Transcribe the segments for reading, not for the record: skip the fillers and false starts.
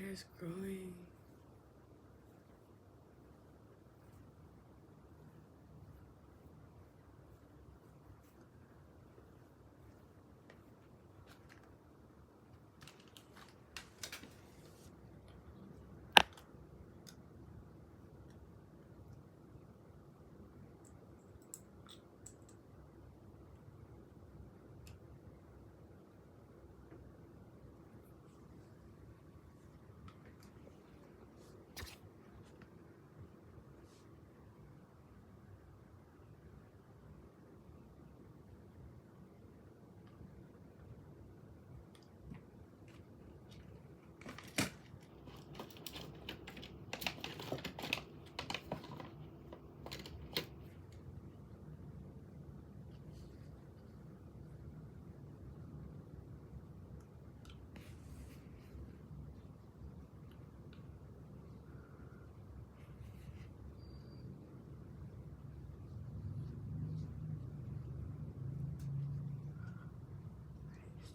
hair's growing.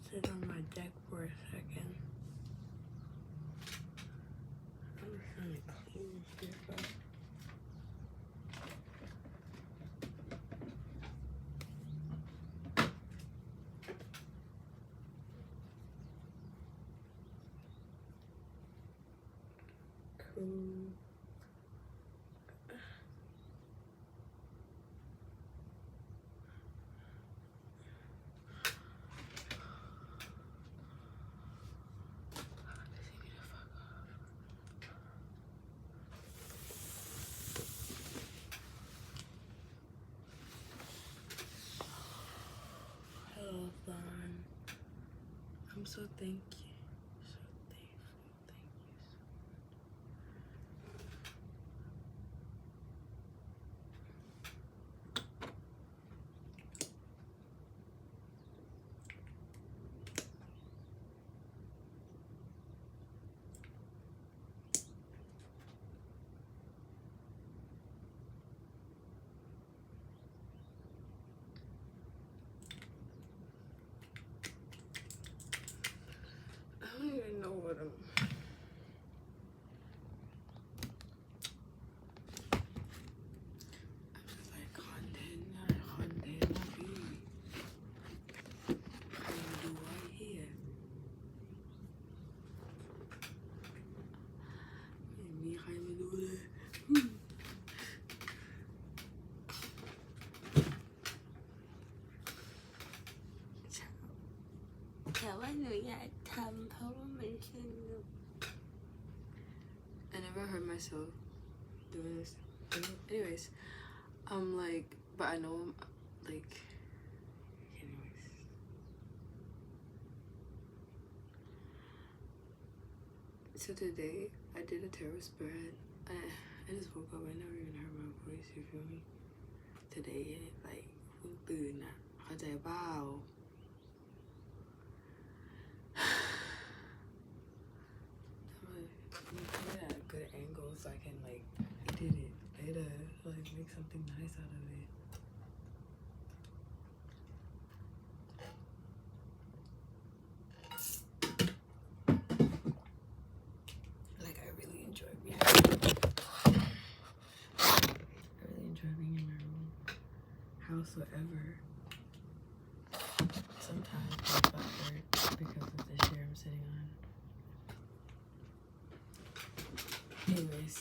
Sit on my deck for a second. I'm just trying to clean this up. Cool. Hello, Vaughn. I'm so thank you. So thankful. Thank you so. I don't even know what I'm. I'm just like content, not content, not be. How you do right here? Me, how you do that?แต่ว่าหนูอยากทำเพราะว่ามันสนุก I never heard myself doing this. Anyways, I'm like, but I know I'm like, anyways. So today I did a tarot spread. I just woke up. I never even heard my voice. You feel me? Today, like, เพิ่งตื่นอะเข้าใจเปล่า at a good angle so I can like edit it later, like make something nice out of it. Like I really enjoy being in my room. Howsoever, sometimes my butt hurts because of the chair I'm sitting on. Anyways,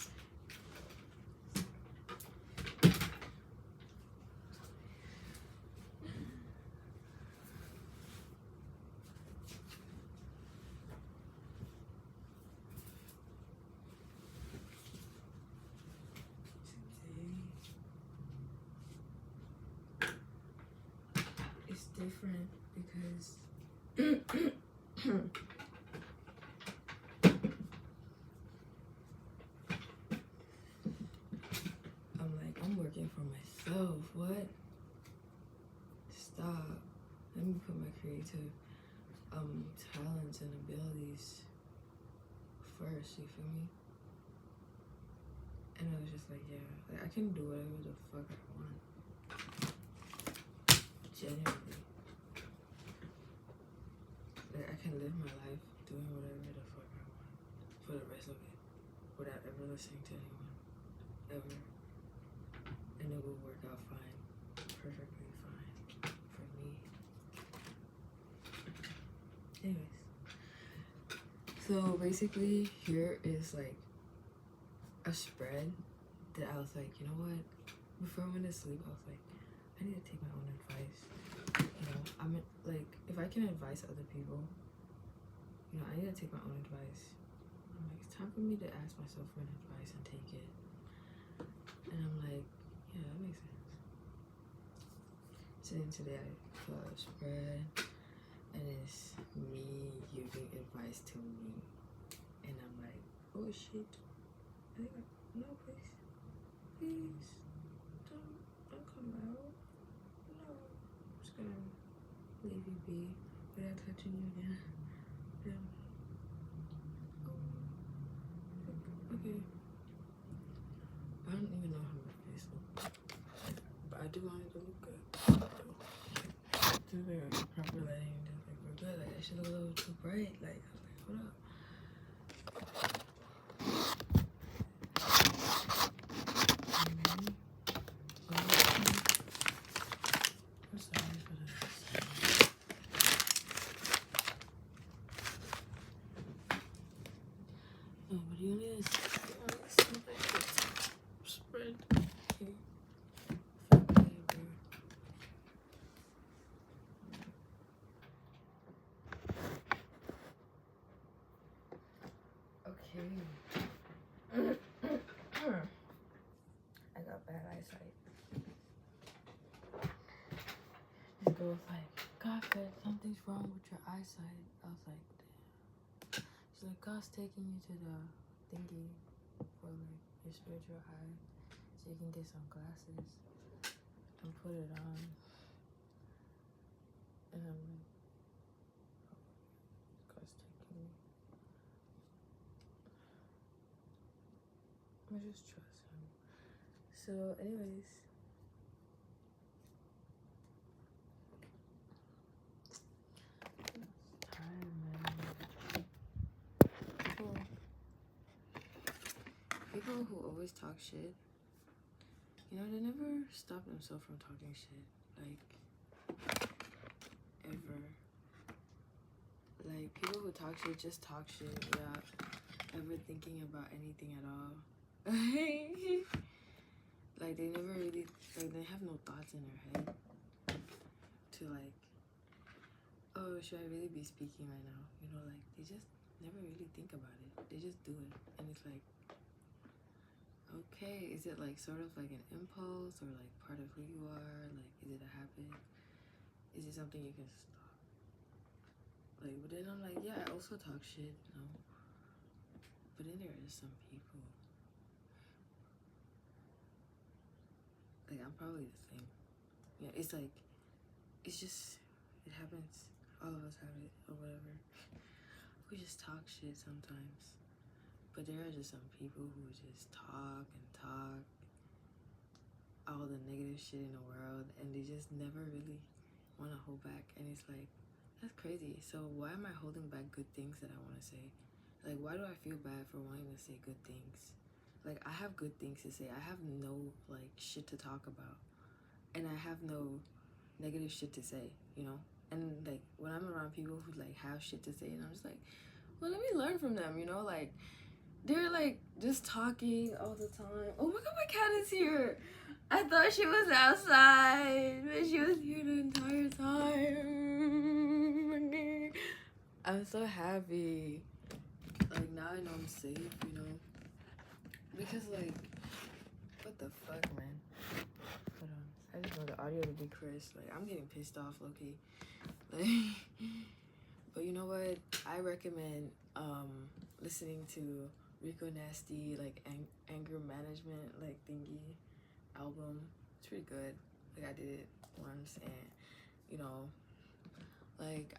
it's different because I'm working for myself. What? Stop. Let me put my creative talents and abilities first, you feel me? And I was just like, yeah, like I can do whatever the fuck I want. Genuinely. Like I can live my life doing whatever the fuck I want. for the rest of it without ever listening to anyone, ever. And it will work out fine, perfectly fine for me. Anyways, so basically here is like a spread that I was like, you know what? Before I went to sleep, I was like, I need to take my own advice. You know, I'm like, if I can advise other people, you know, I need to take my own advice. I'm like, it's time for me to ask myself for an advice and take it. And I'm like, yeah, that makes sense. So then today I put a spread, and it's me giving advice to me. And I'm like, oh shit. I think no, please. Please. Don't come out. No. I'm just gonna leave you be without touching you again. Yeah. Oh. Okay. I don't even know how my face looks. But I do want it to look good. Do the proper lighting, just like we're good. Like, I should look a little too bright. Like, I was like, hold up. I'm sorry for this. No, but you need to spread. Okay. I got bad eyesight. This girl was like, God said something's wrong with your eyesight. I was like, damn. She's like, God's taking you to the thingy for like your spiritual eye so you can get some glasses and put it on. And I'm like, oh, God's taking me. I just trust him. So anyways, time, man. People who always talk shit, you know, they never stop themselves from talking shit. Like, ever. Like, people who talk shit just talk shit without ever thinking about anything at all. Like, they never really, like, they have no thoughts in their head to, like, oh, should I really be speaking right now? You know, like, they just never really think about it. They just do it. And it's like, okay, is it, like, sort of like an impulse or, like, part of who you are? Like, is it a habit? Is it something you can stop? Like, but then I'm like, yeah, I also talk shit, you know? But then there are some people. Like, I'm probably the same. Yeah, it's like, it's just, it happens. All of us have it, or whatever. We just talk shit sometimes. But there are just some people who just talk and talk all the negative shit in the world, and they just never really want to hold back. And it's like, that's crazy. So why am I holding back good things that I want to say? Like, why do I feel bad for wanting to say good things? Like, I have good things to say. I have no, like, shit to talk about. And I have no negative shit to say, you know? And, like, when I'm around people who, like, have shit to say, and I'm just like, well, let me learn from them, you know? Like, they're, like, just talking all the time. Oh, my God, my cat is here. I thought she was outside, but she was here the entire time. I'm so happy. Like, now I know I'm safe, you know? Because, like, what the fuck, man? Hold on. I just want the audio to be crisp. Like, I'm getting pissed off, low-key. Like, but you know what? I recommend listening to Rico Nasty, like, anger management, like, thingy album. It's pretty good. Like, I did it once, and, you know, like,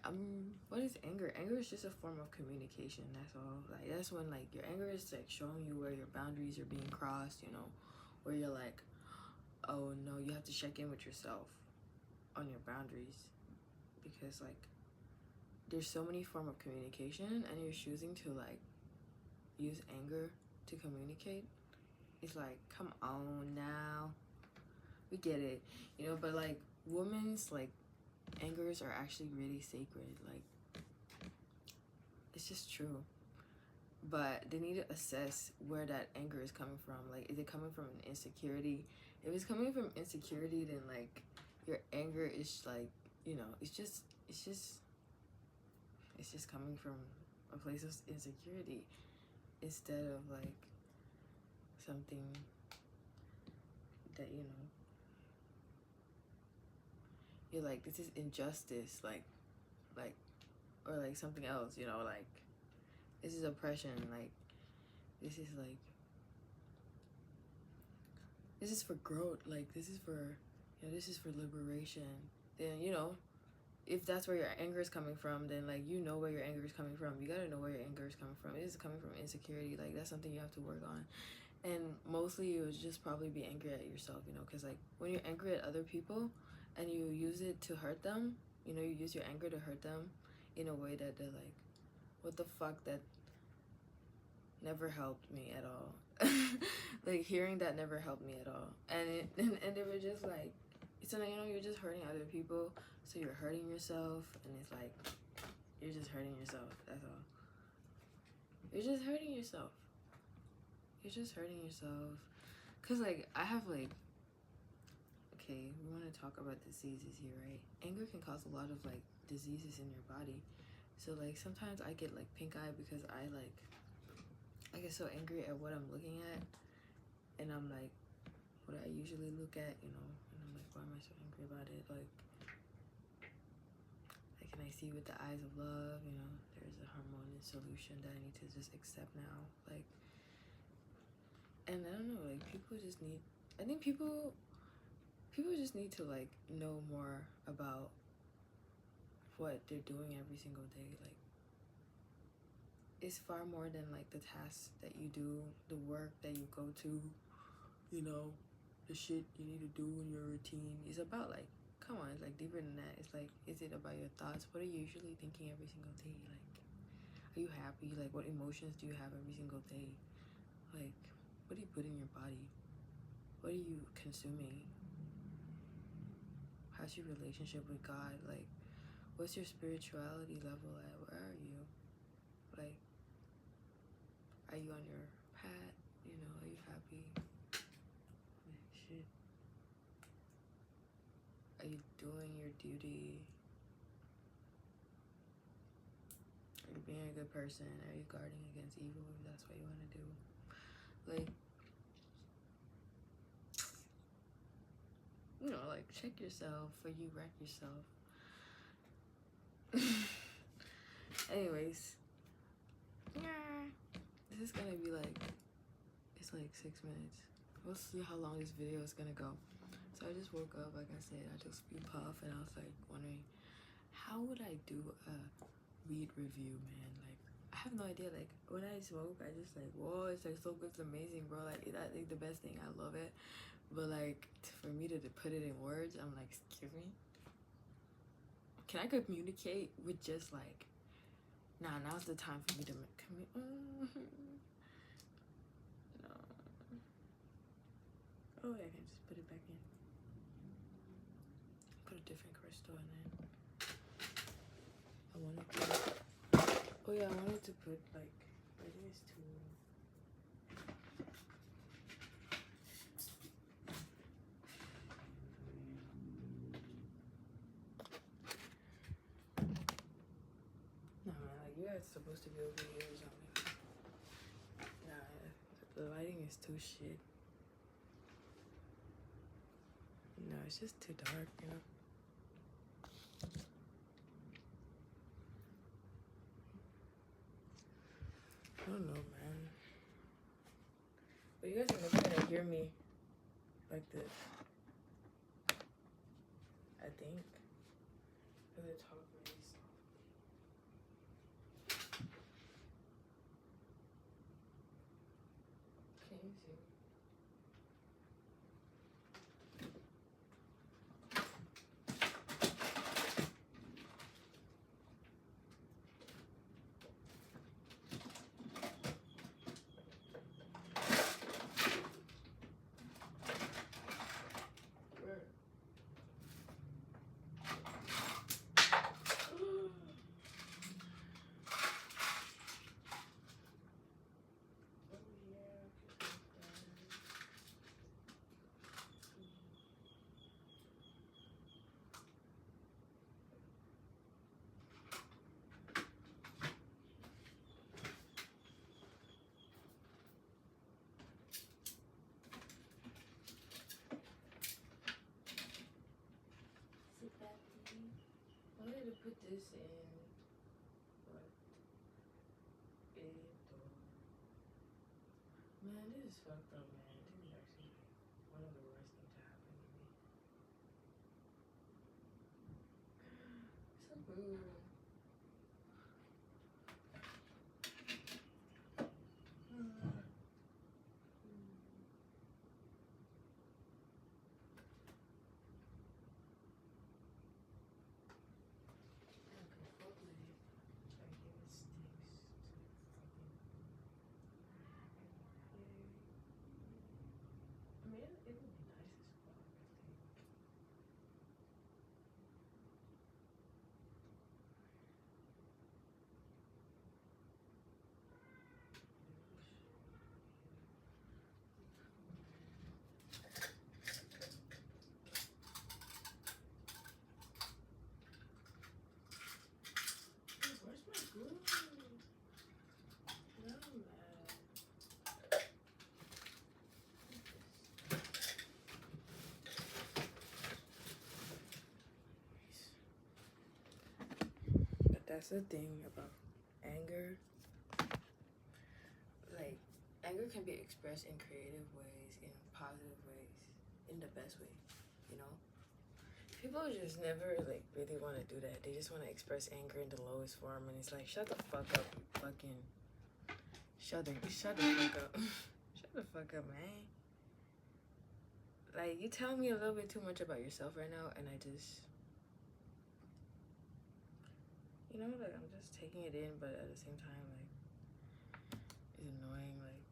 what is anger? Anger is just a form of communication, that's all. Like, that's when, like, your anger is, like, showing you where your boundaries are being crossed, you know, where you're like, oh, no, you have to check in with yourself on your boundaries, because, like, there's so many forms of communication, and you're choosing to, like, use anger to communicate. It's like, come on now, we get it, you know. But like women's like angers are actually really sacred. Like it's just true. But they need to assess where that anger is coming from. Like, is it coming from an insecurity? If it's coming from insecurity, then like your anger is like, you know, it's just coming from a place of insecurity instead of like something that, you know, you're like, this is injustice, like or like something else, you know, like this is oppression, like this is like, this is for growth, like this is for, you know, this is for liberation. Then, you know, if that's where your anger is coming from, then like, you know where your anger is coming from. You gotta know where your anger is coming from. It is coming from insecurity. Like that's something you have to work on. And mostly you would just probably be angry at yourself, you know, because like when you're angry at other people and you use it to hurt them, you know, you use your anger to hurt them in a way that they're like, what the fuck, that never helped me at all. Like hearing that never helped me at all. And they were just like, so, you know, you're just hurting other people, so you're hurting yourself, and it's like, you're just hurting yourself, that's all. You're just hurting yourself. You're just hurting yourself. Cause like, I have like, okay, we want to talk about diseases here, right? Anger can cause a lot of like diseases in your body. So like, sometimes I get like pink eye because I get so angry at what I'm looking at, and I'm like, what I usually look at, you know, and I'm like, why am I so angry about it? Like can I see with the eyes of love, you know, there's a harmonious solution that I need to just accept now. Like, and I don't know, like people just need, I think people just need to like know more about what they're doing every single day. Like, it's far more than like the tasks that you do, the work that you go to, you know, the shit you need to do in your routine. It's about like, come on, it's like deeper than that. It's like, is it about your thoughts? What are you usually thinking every single day? Like, are you happy? Like, what emotions do you have every single day? Like, what do you put in your body? What are you consuming? How's your relationship with God? Like, what's your spirituality level at? Where are you? Like, are you on your path? You know, are you happy? Like, shit. Are you doing your duty? Are you being a good person? Are you guarding against evil if that's what you want to do? Like, you know, like, check yourself before you wreck yourself. Anyways, yeah, this is gonna be like, it's like 6 minutes. We'll see how long this video is gonna go. So I just woke up, like I said, I took speed puff, and I was like wondering, how would I do a weed review, man? Like, I have no idea. Like, when I smoke, I just like, whoa, it's like so good, it's amazing, bro. Like, that's like the best thing, I love it. But like, for me to put it in words, I'm like, excuse me, can I communicate with just like, nah, now's the time for me to no. Oh, I can just put it back in. Put a different crystal in it. I wanted to, oh yeah, I wanted to put like, I think it's too, no man, like you guys supposed to be over here or something. Nah, the lighting is too shit. No, it's just too dark, you know. I don't know, man. But you guys are never gonna hear me like this, I think. Because I talk really softly. Can you see? this in what? Man, this is fucked up, man. This is actually one of the worst things to happen to me. So rude. Where's my glue? No, man. But that's the thing about anger. Like, anger can be expressed in creative ways, in positive ways, in the best way, you know? People just never, like, really want to do that. They just want to express anger in the lowest form, and it's like, shut the fuck up, you fucking... Shut the fuck up. Shut the fuck up, man. Like, you tell me a little bit too much about yourself right now, and I just... You know, like, I'm just taking it in, but at the same time, like, it's annoying, like...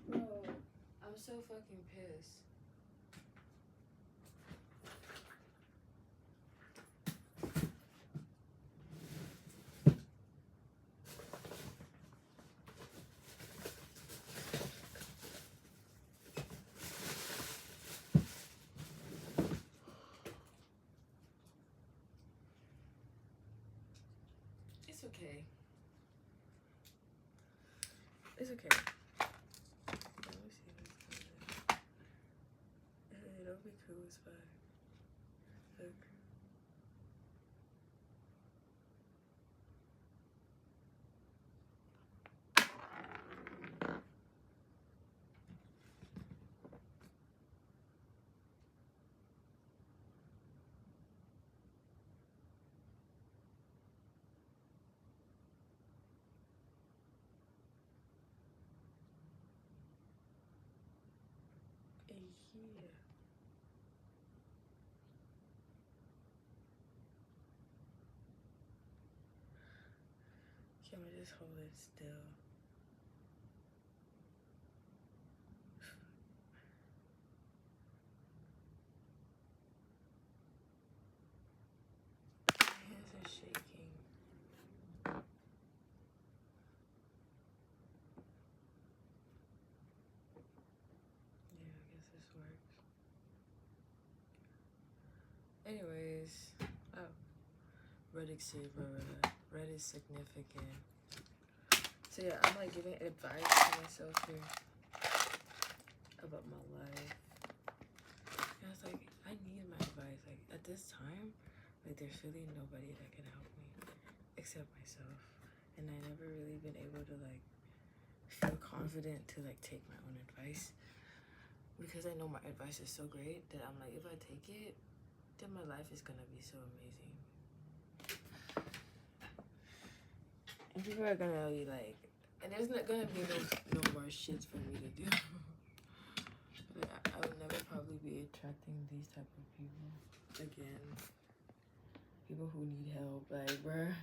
Bro, I'm so fucking pissed. It's okay. It's okay. Let me see what's going on. It'll be cool, it's fine. Look. Yeah. Can we just hold it still? My hands are shaking. Yeah, I guess this works. Anyways, oh, red is significant. So yeah, I'm like giving advice to myself here about my life. And I was like, I need my advice. Like at this time, like there's really nobody that can help me except myself. And I never really been able to like feel confident to like take my own advice. Because I know my advice is so great that I'm like, if I take it, then my life is gonna be so amazing. And people are gonna be like, and there's not gonna be no more shits for me to do. But I would never probably be attracting these type of people again. People who need help, like, bruh.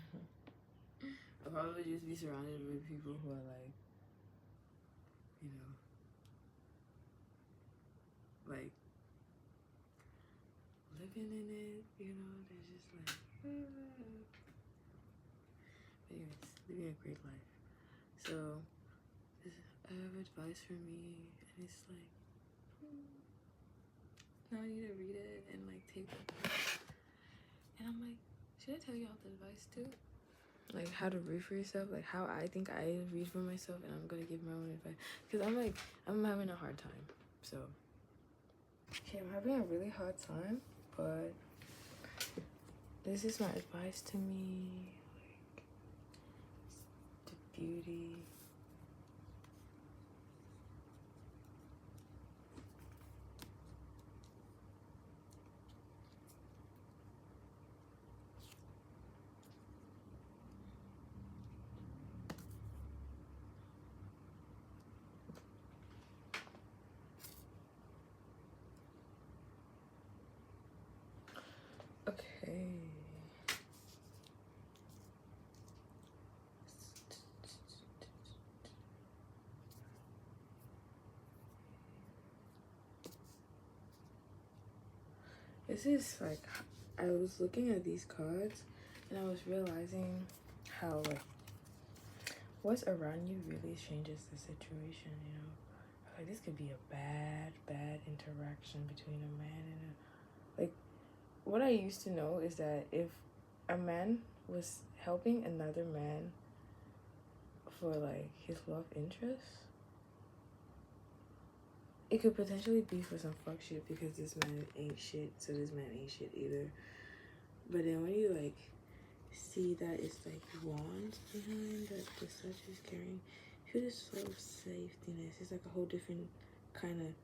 I'll probably just be surrounded with people who are like, you know, like living in it, you know, they're just like, anyways, living a great life. So, I have advice for me, and it's like, now I need to read it and like take it. And I'm like, should I tell y'all the advice too? like how to read for yourself, like how I think I read for myself, and I'm gonna give my own advice because I'm like I'm having a hard time. So okay, I'm having a really hard time, but this is my advice to me, like the beauty. Okay. This is like, I was looking at these cards and I was realizing how like what's around you really changes the situation, you know? Like this could be a bad interaction between a man and a, like what I used to know is that if a man was helping another man for like his love interest, it could potentially be for some fuck shit because this man ain't shit, so this man ain't shit either. But then when you like see that it's like wands behind that the such is carrying, feel this sort of safetyness. It's like a whole different kind of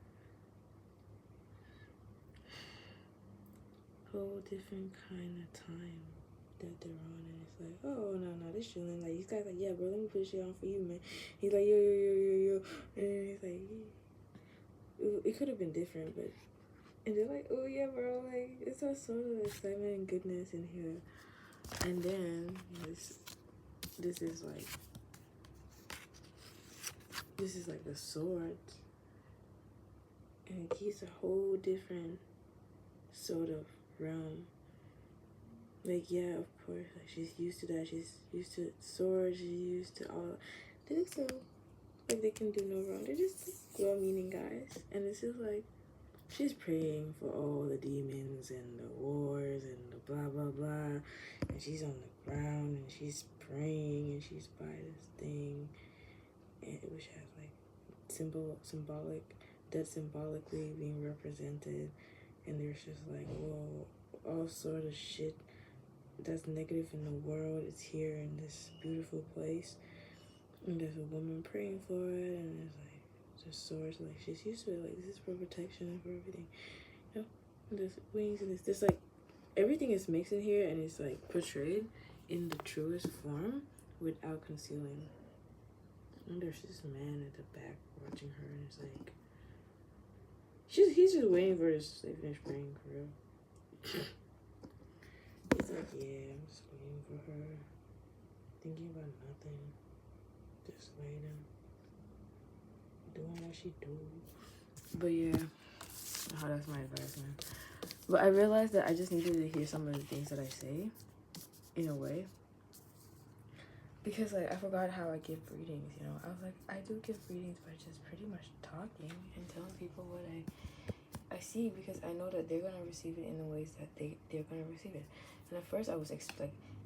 time that they're on, and it's like, oh no, this chilling. Like these guys like, yeah, bro, let me put shit on for you, man. He's like, yo, and he's like, it could have been different, but and they're like, oh yeah, bro, like it's a sort of excitement and goodness in here. And then this is like a sword, and it keeps a whole different sort of realm. Like yeah, of course, like she's used to that. She's used to swords. She's used to all. They look so like they can do no wrong. They're just well-meaning guys, and this is like she's praying for all the demons and the wars and the blah blah blah, and she's on the ground and she's praying and she's by this thing, and which has like symbolic that symbolically being represented, and there's just like whoa, all sort of shit that's negative in the world is here in this beautiful place, and there's a woman praying for it, and there's like just swords, like she's used to it, like this is for protection and for everything, you know. There's wings and it's like everything is mixed in here, and it's like portrayed in the truest form without concealing. And there's this man at the back watching her, and it's like he's just waiting for us to finish praying for real. He's like, yeah, I'm just waiting for her, thinking about nothing, just waiting, doing what she do. But yeah, oh, that's my advice, man. But I realized that I just needed to hear some of the things that I say, in a way, because like I forgot how I give readings, you know. I was like, I do give readings by just pretty much talking and telling people what I see, because I know that they're gonna receive it in the ways that they're gonna receive it. And at first I was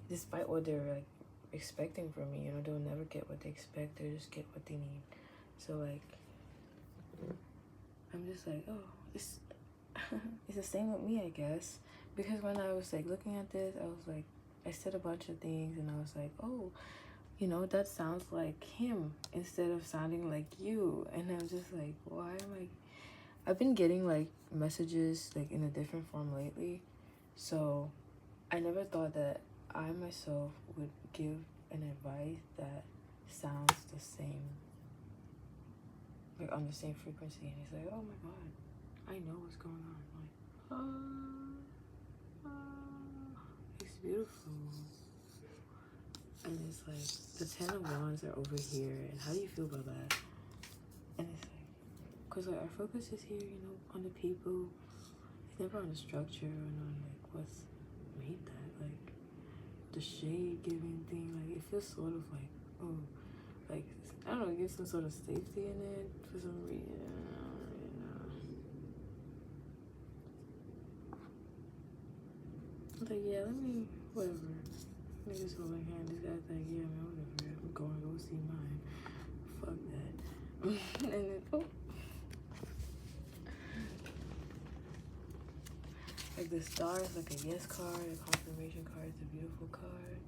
despite what they're like expecting from me, you know, they'll never get what they expect, they'll just get what they need. So like I'm just like, oh, it's the same with me, I guess. Because when I was like looking at this, I was like, I said a bunch of things and I was like, oh, you know, that sounds like him instead of sounding like you. And I'm just like, why am I've been getting like messages like in a different form lately, so I never thought that I myself would give an advice that sounds the same, like on the same frequency. And it's like, oh my god, I know what's going on. Like, it's beautiful. And it's like the 10 of Wands are over here, and how do you feel about that? And it's like, because like our focus is here, you know, on the people. It's never on the structure and on like what's made that, like the shade giving thing. Like it feels sort of like, oh, like I don't know, it gives some sort of safety in it for some reason. Like yeah, let me whatever. Niggas holding hand. This guy's like, yeah, man, whatever. I'm going to go see mine. Fuck that. And then, oh. Like the star is like a yes card. A confirmation card is a beautiful card.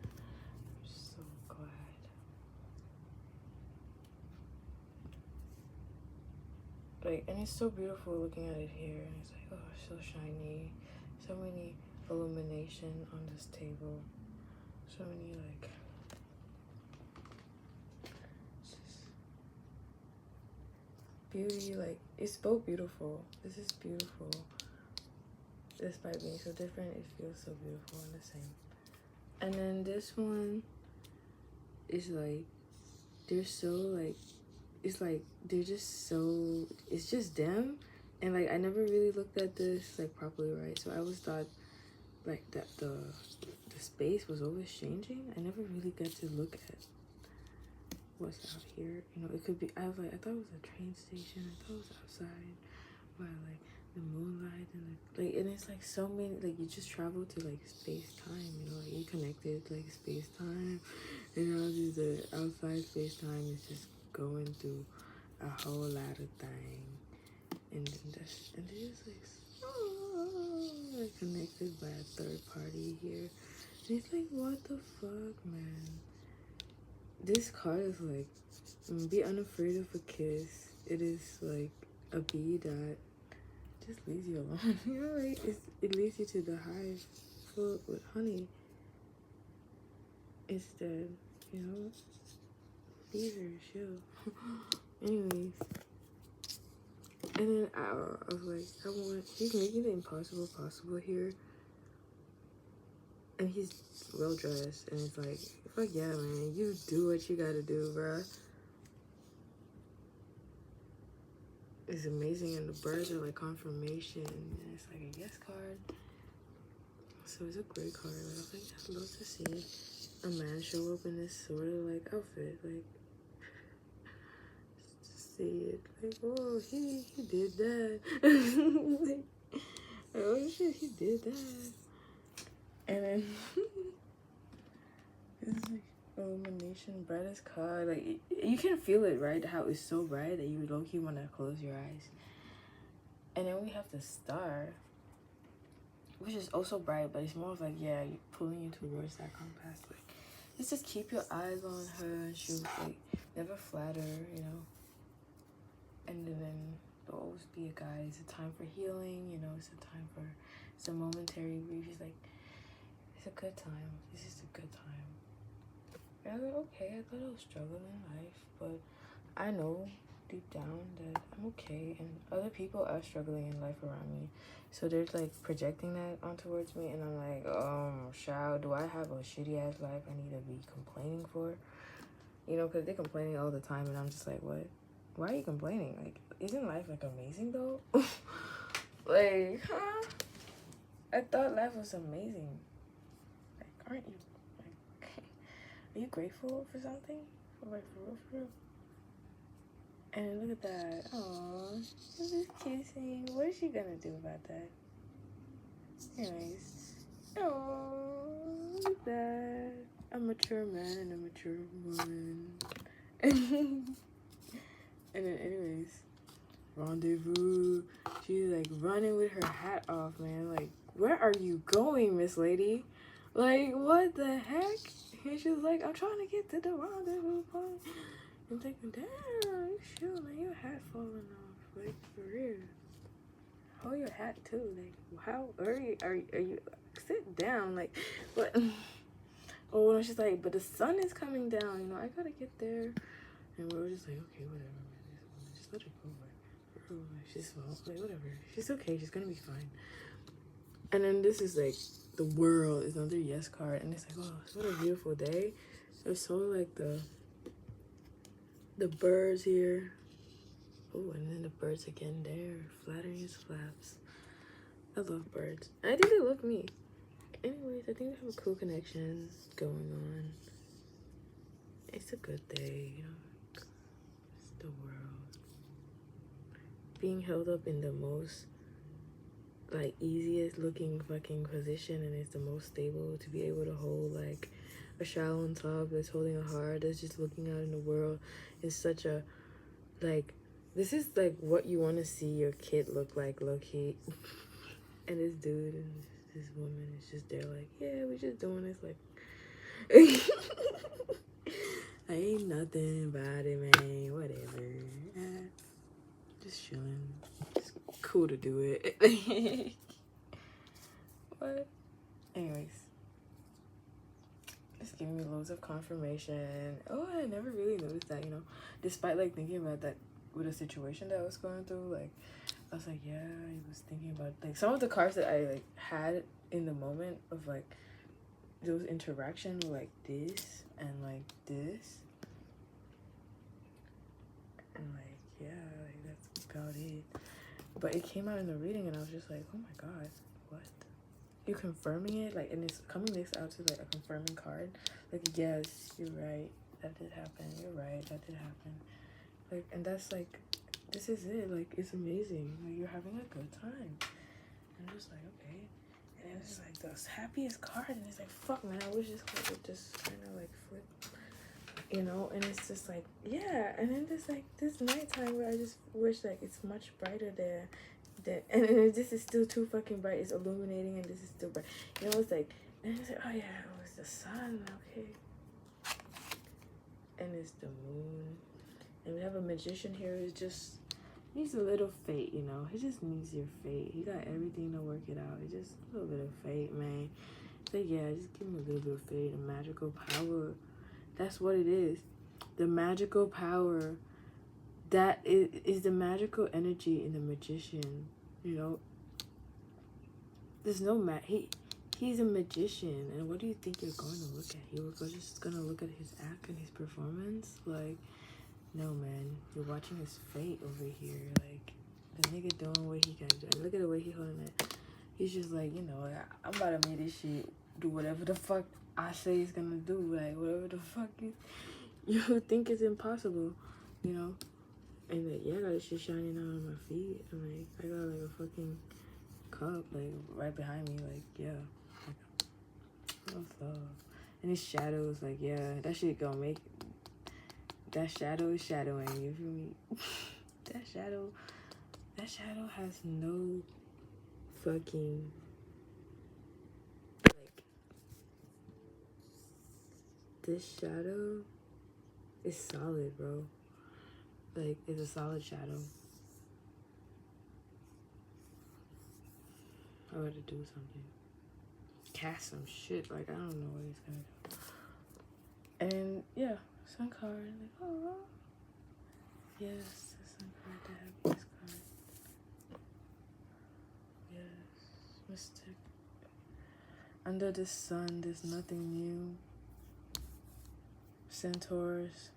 I'm so glad. Like, and it's so beautiful looking at it here. And it's like, oh, so shiny. So many illumination on this table. So many, like, just beauty. Like, it's both beautiful. This is beautiful. Despite being so different, it feels so beautiful and the same. And then this one is like, they're so like, it's like, they're just so, it's just them. And like, I never really looked at this like properly, right? So I always thought like that the space was always changing. I never really got to look at what's out here. You know, it could be, I thought it was a train station. I thought it was outside by like the moonlight and like, and it's like so many, like you just travel to like space-time, you know, like you connected like space-time, and now the outside space-time is just going through a whole lot of things, and then that's, and they're just like, oh, like connected by a third party here. And it's like, what the fuck, man? This card is like, be unafraid of a kiss. It is like a bee that just leaves you alone. You know, like it leads you to the hive full with honey instead, you know. Bees are chill. Anyways, and then I was like, he's making the impossible possible here. And he's well dressed, and it's like, fuck yeah, man, you do what you gotta do, bruh. It's amazing, and the birds are like confirmation, and it's like a yes card. So it's a great card. Like, I was like, I'd love to see a man show up in this sort of like outfit, like just to see it, like, oh, he did that. Like, oh shit, he did that. And then this is like illumination, brightest card. Like you can feel it, right? How it's so bright that you low-key want to close your eyes. And then we have the star, which is also bright, but it's more of like, yeah, pulling you towards that compass. Like, just keep your eyes on her, and she'll like never flatter, you know. And then there'll always be a guy. It's a time for healing, you know. It's a momentary grief. She's like, it's a good time. This is a good time. And I was like, okay, I thought I was struggling in life, but I know deep down that I'm okay, and other people are struggling in life around me. So they're like projecting that on towards me, and I'm like, child, do I have a shitty ass life I need to be complaining for? You know, because they're complaining all the time, and I'm just like, what? Why are you complaining? Like, isn't life like amazing though? Like, huh? I thought life was amazing. Like, aren't you? Like, are you grateful for something? Like, for real? And look at that. Aww. This is kissing. What is she gonna do about that? Anyways. Aww. Look at that. A mature man and a mature woman. And then anyways. Rendezvous. She's like running with her hat off, man. Like, where are you going, Miss Lady? Like, what the heck? And she was like, I'm trying to get to the rendezvous point. I'm thinking, damn, you sure, man, your hat falling off, like, for real. Hold your hat, too, like, how early are you, sit down, like, what, oh, she's like, but the sun is coming down, you know, I gotta get there, and we were just like, okay, whatever, man, just let her go, like, for real, like, she's, like, whatever, she's okay, she's gonna be fine. And then this is, like, the world is another yes card, and it's like, oh, what a beautiful day. It's so, like, the birds here. Oh, and then the birds again there, flattering his flaps. I love birds. I think they love me. Anyways, I think we have a cool connection going on. It's a good day, you know. It's the world. Being held up in the most, like easiest looking fucking position, and it's the most stable to be able to hold like a shallow on top that's holding a heart that's just looking out in the world. Is such a like, this is like what you want to see your kid look like, low key. And this dude and this woman is just there like, yeah, we just doing this like I ain't nothing about it, man, whatever. Just chilling. It's cool to do it. What? Anyways, it's giving me loads of confirmation. Oh, I never really noticed that, despite like thinking about that with a situation that I was going through. Like, I was like, yeah, I was thinking about like some of the cards that I like had in the moment of like those interaction were like this and like this. And like, yeah, like that's about it. But it came out in the reading and I was just like, oh my god, what? You confirming it? Like, and it's coming next out to like a confirming card. Like, yes, you're right. That did happen. You're right. That did happen. Like, and that's like, this is it. Like, it's amazing. Like, you're having a good time. And I'm just like, okay. And it's just like the happiest card. And it's like, fuck, man, I wish this card would just kind of like flip. And it's just like, yeah. And then there's like this nighttime where I just wish like it's much brighter there. And then this is still too fucking bright. It's illuminating and this is still bright. It's like, and it's like, oh yeah, it was the sun, okay. And it's the moon. And we have a magician here who's just needs a little fate, He just needs your fate. He got everything to work it out. It's just a little bit of fate, man. So yeah, just give him a little bit of fate and magical power. That's what it is. The magical power. That is the magical energy in the magician. There's no he's a magician, and what do you think you're going to look at? You're just gonna look at his act and his performance? Like, no, man. You're watching his fate over here. Like, the nigga doing what he gotta do. And look at the way he holding it. He's just like, I'm about to make this shit do whatever the fuck I say it's gonna do. Like, whatever the fuck you think is impossible, And like, yeah, I got this shit shining out on my feet. And like, I got like a fucking cup like right behind me. Like, yeah. What's up? And his shadows, like, yeah, that shit gonna make that shadow is shadowing, you feel me? that shadow has no fucking like, this shadow is solid, bro. Like, it's a solid shadow. I gotta do something. Cast some shit. Like, I don't know what he's gonna do. And yeah, sun card. Like, oh, yes, the sun card. The happiest card. Yes, mystic. Under the sun, there's nothing new. Centaurs.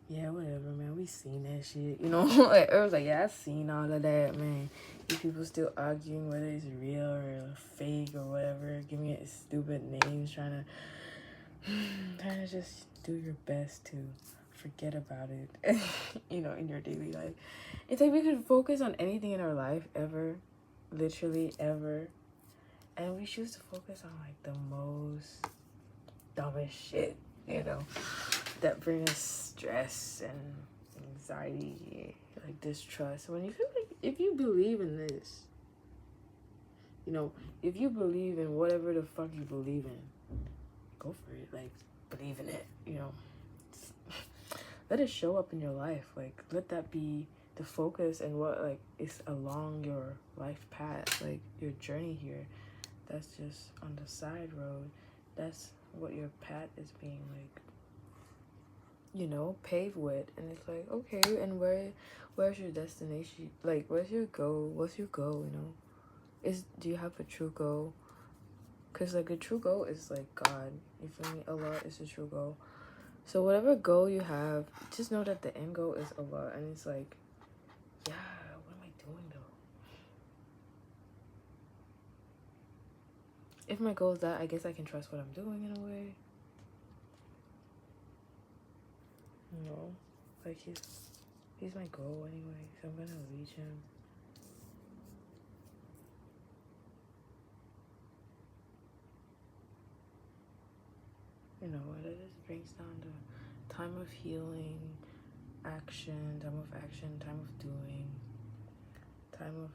Yeah, whatever, man. We seen that shit. Like, I was like, yeah, I seen all of that, man. You people still arguing whether it's real or fake or whatever, giving it stupid names, trying to just do your best to forget about it, in your daily life. It's like we could focus on anything in our life ever, literally ever, and we choose to focus on like the most dumbest shit, that bring us stress and anxiety, like distrust. When you feel like, if you believe in this, if you believe in whatever the fuck you believe in, go for it. Like, believe in it, let it show up in your life. Like, let that be the focus and what like is along your life path, like your journey here. That's just on the side road. That's what your path is being like, paved with. And it's like, okay, and where's your destination? Like, where's your goal? What's your goal? Do you have a true goal? Because like, a true goal is like God, you feel me? Allah is the true goal. So whatever goal you have, just know that the end goal is Allah. And it's like, yeah, what am I doing though? If my goal is that, I guess I can trust what I'm doing in a way. Like, he's my goal anyway, so I'm gonna reach him. breaks down to time of healing, action, time of doing, time of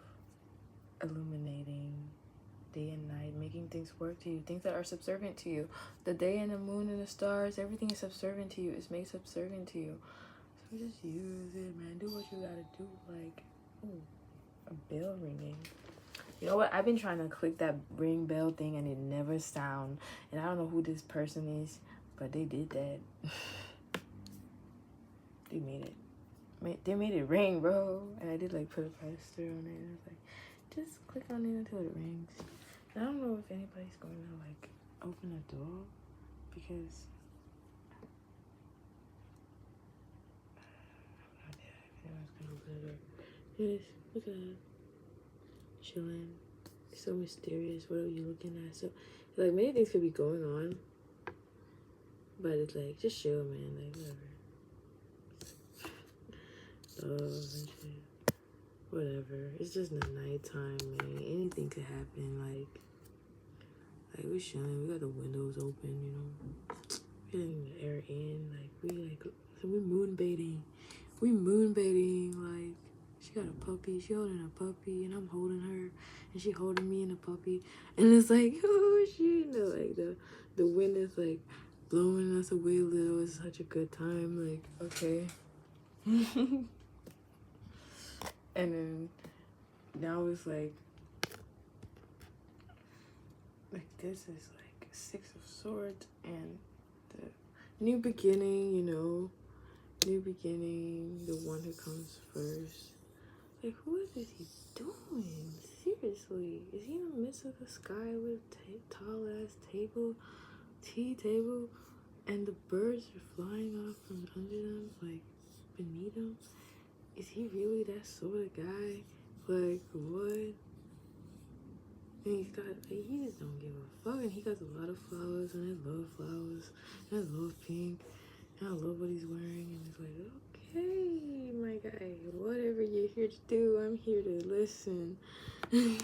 illuminating, day and night, making things work to you, things that are subservient to you. The day and the moon and the stars, everything is subservient to you. It's made subservient to you. So just use it, man. Do what you gotta do. Like, ooh, a bell ringing. You know what? I've been trying to click that ring bell thing and it never sound. And I don't know who this person is, but they did that. They made it. They made it ring, bro. And I did like put a plaster on it. And I was like, just click on it until it rings. And I don't know if anybody's going to like open the door because I doubt if anyone's gonna open the door. Yes, look at that. Chilling. It's so mysterious. What are you looking at? So like many things could be going on. But it's like just chill, man, like whatever. Love and shit. Whatever. It's just the nighttime, man. Anything could happen. Like we're chilling. We got the windows open, you know. We're letting the air in. So we're moonbaiting. Like she got a puppy. She holding a puppy, and I'm holding her, and she holding me and the puppy. And it's like, oh shit, you know, like the wind is like blowing us away a little. It's such a good time. Like, okay. And then now it's like this is like Six of Swords and the new beginning, you know. New beginning, the one who comes first. Like, who is he doing? Seriously, is he in the midst of the sky with a tall ass tea table, and the birds are flying off from under them, like beneath him? Is he really that sort of guy? Like, what? And he's got, like, he just don't give a fuck, and he got a lot of flowers, and I love flowers, and I love pink, and I love what he's wearing, and it's like, okay, my guy, whatever you're here to do, I'm here to listen. And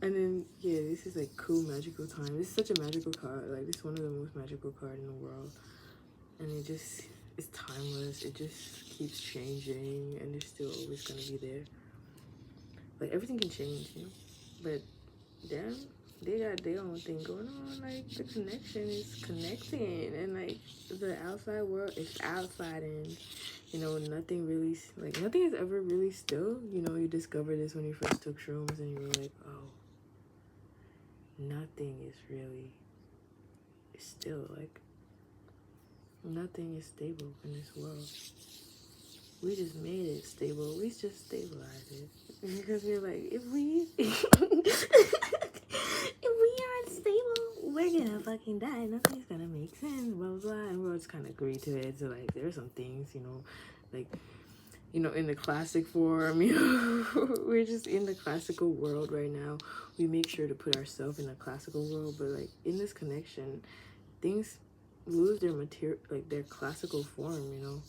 then, yeah, this is like cool magical time. This is such a magical card. Like, this is one of the most magical cards in the world. And it's timeless. It just keeps changing, and it's still always gonna be there. Like, everything can change, you know? But, damn, they got their own thing going on. Like, the connection is connecting, and like the outside world is outside, and you know, nothing is ever really still. You know, you discover this when you first took shrooms, and you were like, oh, nothing is really still. Like, nothing is stable in this world. We just made it stable. We just stabilized it because we're like, if we aren't stable, we're gonna fucking die. Nothing's gonna make sense. Blah blah blah. And we'll just kind of agree to it. So like, there are some things, you know, like, you know, in the classic form, you know, we're just in the classical world right now. We make sure to put ourselves in a classical world, but like in this connection, things lose their their classical form, you know.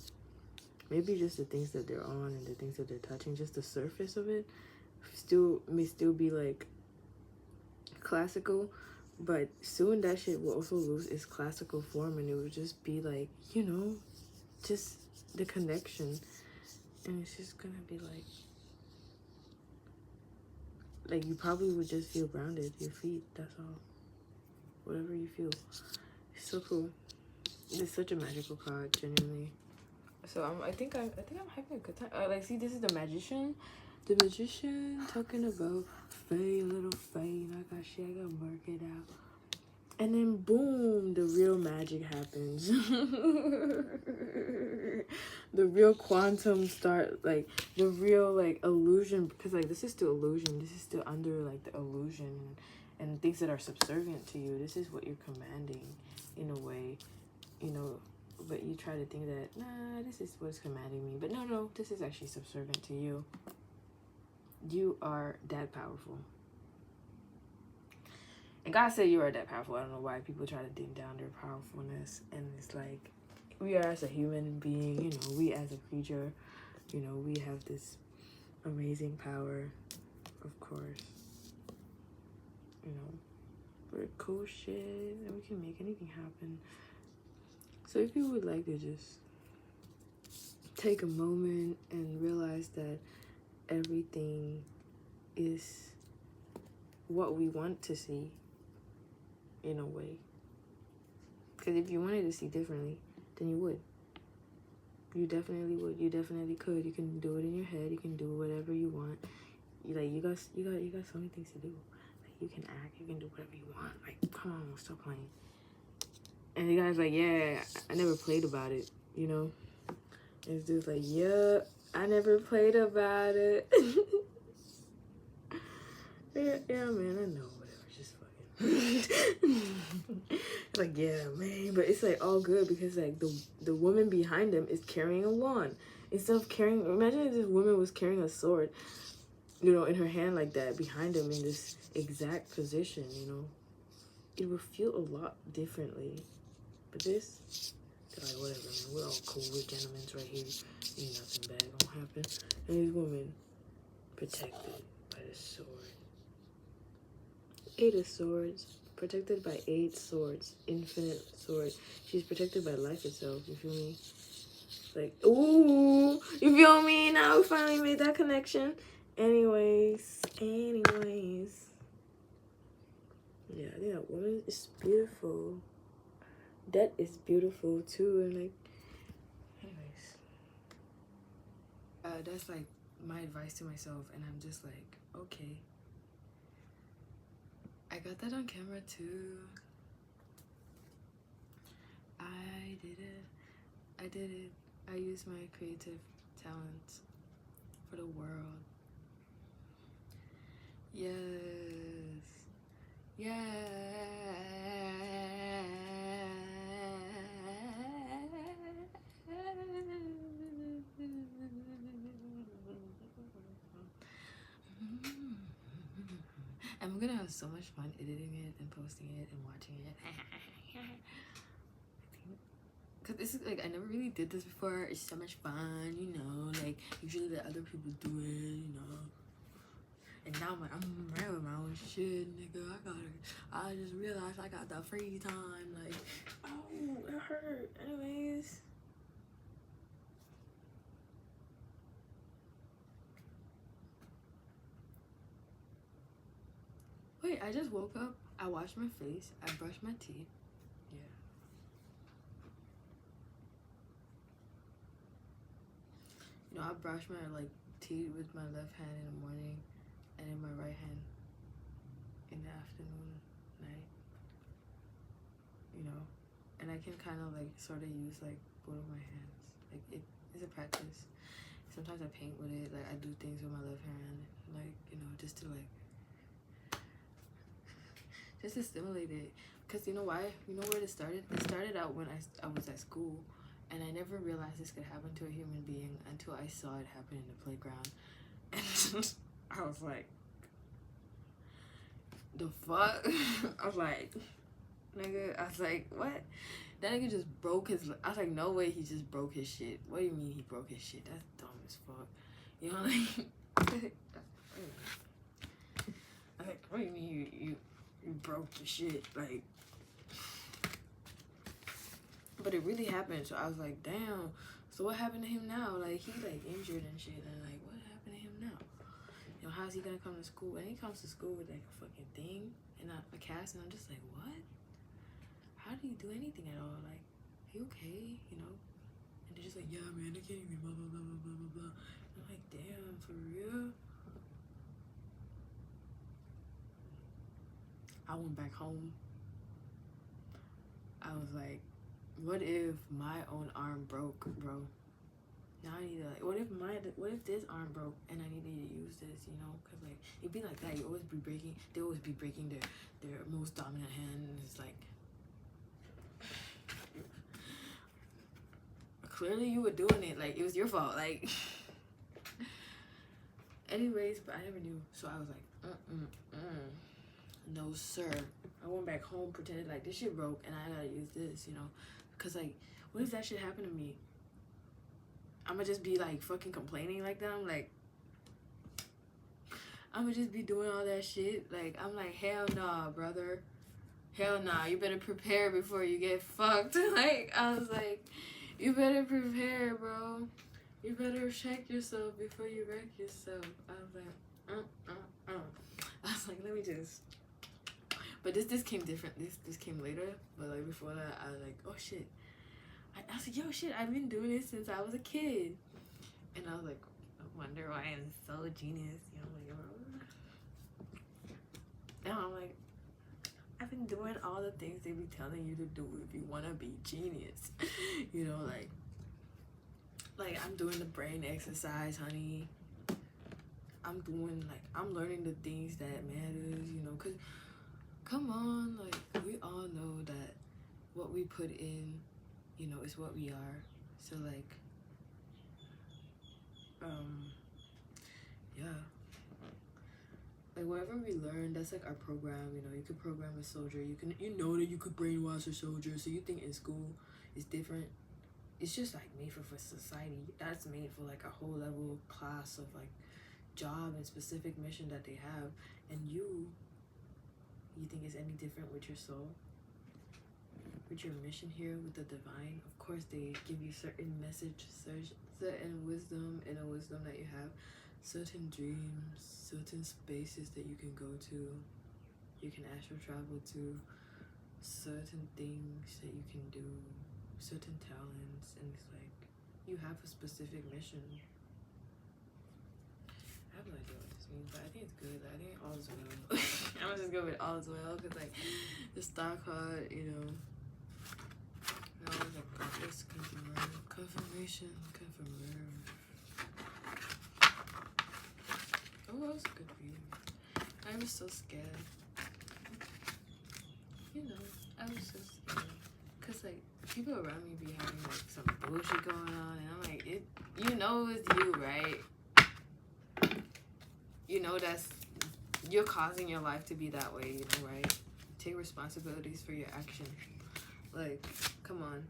Maybe just the things that they're on and the things that they're touching, just the surface of it may still be like classical, but soon that shit will also lose its classical form, and it will just be like, you know, just the connection. And it's just gonna be like you probably would just feel grounded, your feet, that's all. Whatever you feel. It's so cool. It's such a magical card, genuinely. So I think I'm having a good time. Like, see, this is the magician. The magician talking about Faye, little Faye, and I gotta work it out. And then boom, the real magic happens. The real quantum start, like the real like illusion, because like this is still illusion. This is still under like the illusion and things that are subservient to you. This is what you're commanding in a way, you know. But you try to think that, nah, this is what's commanding me. But no, this is actually subservient to you. You are that powerful. And God said you are that powerful. I don't know why people try to dim down their powerfulness. And it's like, we are as a human being, you know, we as a creature, you know, we have this amazing power, of course. You know, we're cool shit, and we can make anything happen. So if you would like to just take a moment and realize that everything is what we want to see in a way. Because if you wanted to see differently, then you would. You definitely would. You definitely could. You can do it in your head. You can do whatever you want. You got so many things to do. Like, you can act. You can do whatever you want. Like, come on, stop playing. And the guy's like, yeah, I never played about it. You know. And it's just like, yeah, I never played about it. yeah, man, I know. Whatever. Just fucking. Like, yeah, man, but it's like all good because like the woman behind him is carrying a wand instead of carrying. Imagine if this woman was carrying a sword, you know, in her hand like that behind him in this exact position. You know, it would feel a lot differently. But this, they're like, whatever, man. We're all cool. We're gentlemen right here. Ain't nothing bad gonna happen. And this woman protected by the sword. 8 of Swords. Protected by 8 swords. Infinite sword. She's protected by life itself. You feel me? Like, ooh. You feel me? Now we finally made that connection. Anyways. Yeah, I think that woman is beautiful. That is beautiful too. And like, anyways. That's like my advice to myself. And I'm just like, okay. I got that on camera too. I did it. I used my creative talents for the world. Yes. I'm gonna have so much fun editing it and posting it and watching it. Cause this is like, I never really did this before. It's so much fun, you know. Like, usually let other people do it, you know. And now I'm like, I'm right with my own shit, nigga. I just realized I got that free time. Like, oh, it hurt. Anyways. Wait, I just woke up. I washed my face. I brushed my teeth. Yeah. You know, I brush my like teeth with my left hand in the morning and in my right hand in the afternoon, night. You know, and I can kind of like sort of use like both of my hands. Like, it is a practice. Sometimes I paint with it. Like, I do things with my left hand, like, you know, just to stimulate it. Because you know why? You know where it started? It started out when I was at school, and I never realized this could happen to a human being until I saw it happen in the playground. And I was like, the fuck? I was like, nigga, I was like, what? That nigga just broke his, I was like, no way he just broke his shit. What do you mean he broke his shit? That's dumb as fuck. You know, like, I was like, what do you mean you broke the shit? Like, but it really happened. So I was like, damn, so what happened to him now? Like, he like injured and shit, and like, what happened to him now? You know, how's he gonna come to school? And he comes to school with like a fucking thing and a cast, and I'm just like, what? How do you do anything at all? Like, are you okay? You know? And they're just like, yeah, man, I can't even blah blah blah blah blah blah. I'm like, damn, for real? I went back home. I was like, what if my own arm broke, bro? Now I need to, like, what if this arm broke and I needed to use this, you know? Because, like, it'd be like that. You always be breaking, they always be breaking their most dominant hand, and it's like, clearly you were doing it. Like, it was your fault. Like, anyways, but I never knew. So I was like, no, sir. I went back home, pretended like this shit broke, and I gotta use this, you know? Because, like, what if that shit happened to me? I'ma just be, like, fucking complaining like that? I'm like, I'ma just be doing all that shit? Like, I'm like, hell nah, brother. hell nah, you better prepare before you get fucked. Like, I was like, you better prepare, bro. You better check yourself before you wreck yourself. I was like, I was like, let me just. But this came different. This came later. But like before that, I was like, oh shit. I was like, yo shit, I've been doing this since I was a kid. And I was like, I wonder why I'm so genius. You know, like, and I'm like, I've been doing all the things they be telling you to do if you want to be genius. You know, like I'm doing the brain exercise, honey. I'm doing, like, I'm learning the things that matters, you know, because, come on, like, we all know that what we put in, you know, is what we are. So, like, yeah. Like, whatever we learn, that's, like, our program, you know. You could program a soldier. You know that you could brainwash a soldier. So you think in school is different. It's just, like, made for society. That's made for, like, a whole level class of, like, job and specific mission that they have. And you think it's any different with your soul? With your mission here with the divine? Of course, they give you certain message, certain wisdom, inner wisdom that you have. Certain dreams, certain spaces that you can go to, you can astral travel to, certain things that you can do, certain talents, and it's like you have a specific mission. I have no idea what this means, but I think it's good. I think all is well. I'm gonna just go with all is well, because like the star card, you know, I was like, this confirmation. Oh, that was a good reading. I was so scared. You know, I was so scared. Because, like, people around me be having, like, some bullshit going on. And I'm like, you know it's you, right? You know you're causing your life to be that way, you know, right? Take responsibilities for your action. Like, come on.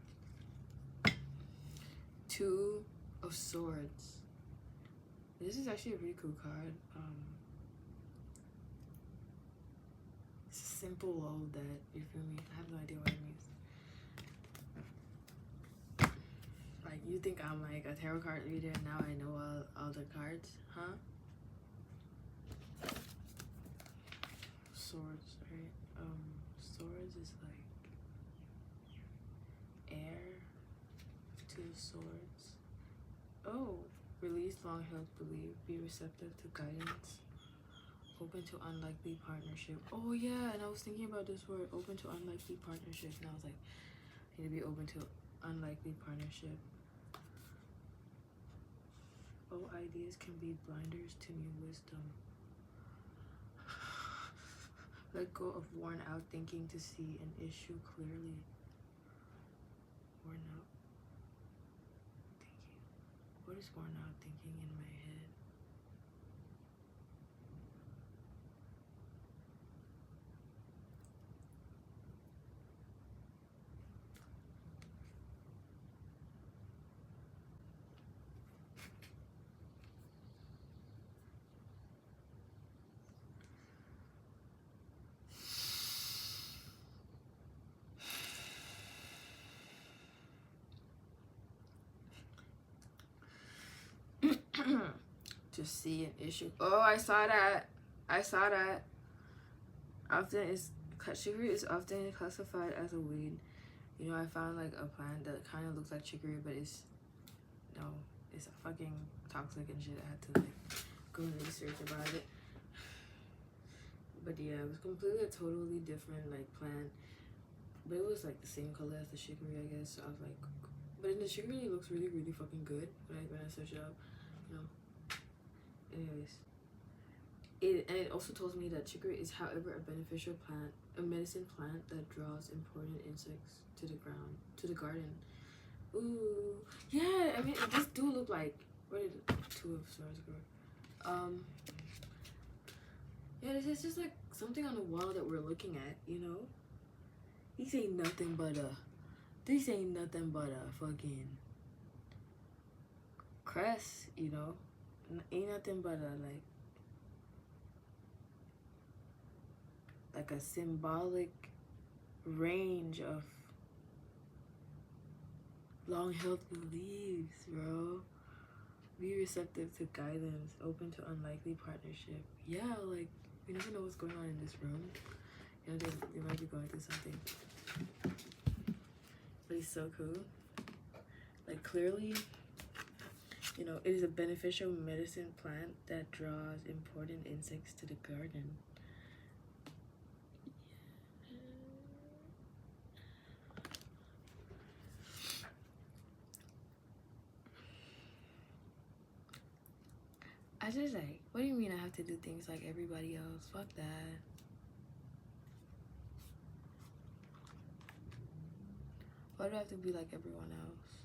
2 of Swords. This is actually a really cool card. It's a simple lull that, you feel me? I have no idea what it means. Like, you think I'm like a tarot card reader and now I know all the cards, huh? Swords, right? Swords is like air. 2 of Swords. Oh. Release long-held belief. Be receptive to guidance. Open to unlikely partnership. Oh yeah, and I was thinking about this word, open to unlikely partnership, and I was like, I need to be open to unlikely partnership. Old ideas can be blinders to new wisdom. Let go of worn out thinking to see an issue clearly. Worn out thinking. What is worn out thinking in my head? To see an issue. Oh, I saw that. Often chicory is often classified as a weed. You know, I found like a plant that kind of looks like chicory, but it's fucking toxic and shit. I had to like go and research about it. But yeah, it was completely a totally different like plant, but it was like the same color as the chicory, I guess. So I was like, but the chicory looks really, really fucking good when I search it up, you know. Anyways, it also tells me that chicory is, however, a beneficial plant, a medicine plant that draws important insects to the ground, to the garden. Ooh, yeah. I mean, this do look like, where did 2 of Swords go? Yeah, this is just like something on the wall that we're looking at, you know. These ain't nothing but a fucking crest, you know. Ain't nothing but a like a symbolic range of long-held beliefs, bro. Be receptive to guidance, open to unlikely partnership. Yeah, like, you never know what's going on in this room. You know, they might be going through something. But he's so cool. Like, clearly, you know, it is a beneficial medicine plant that draws important insects to the garden. I just like, what do you mean I have to do things like everybody else? Fuck that. Why do I have to be like everyone else?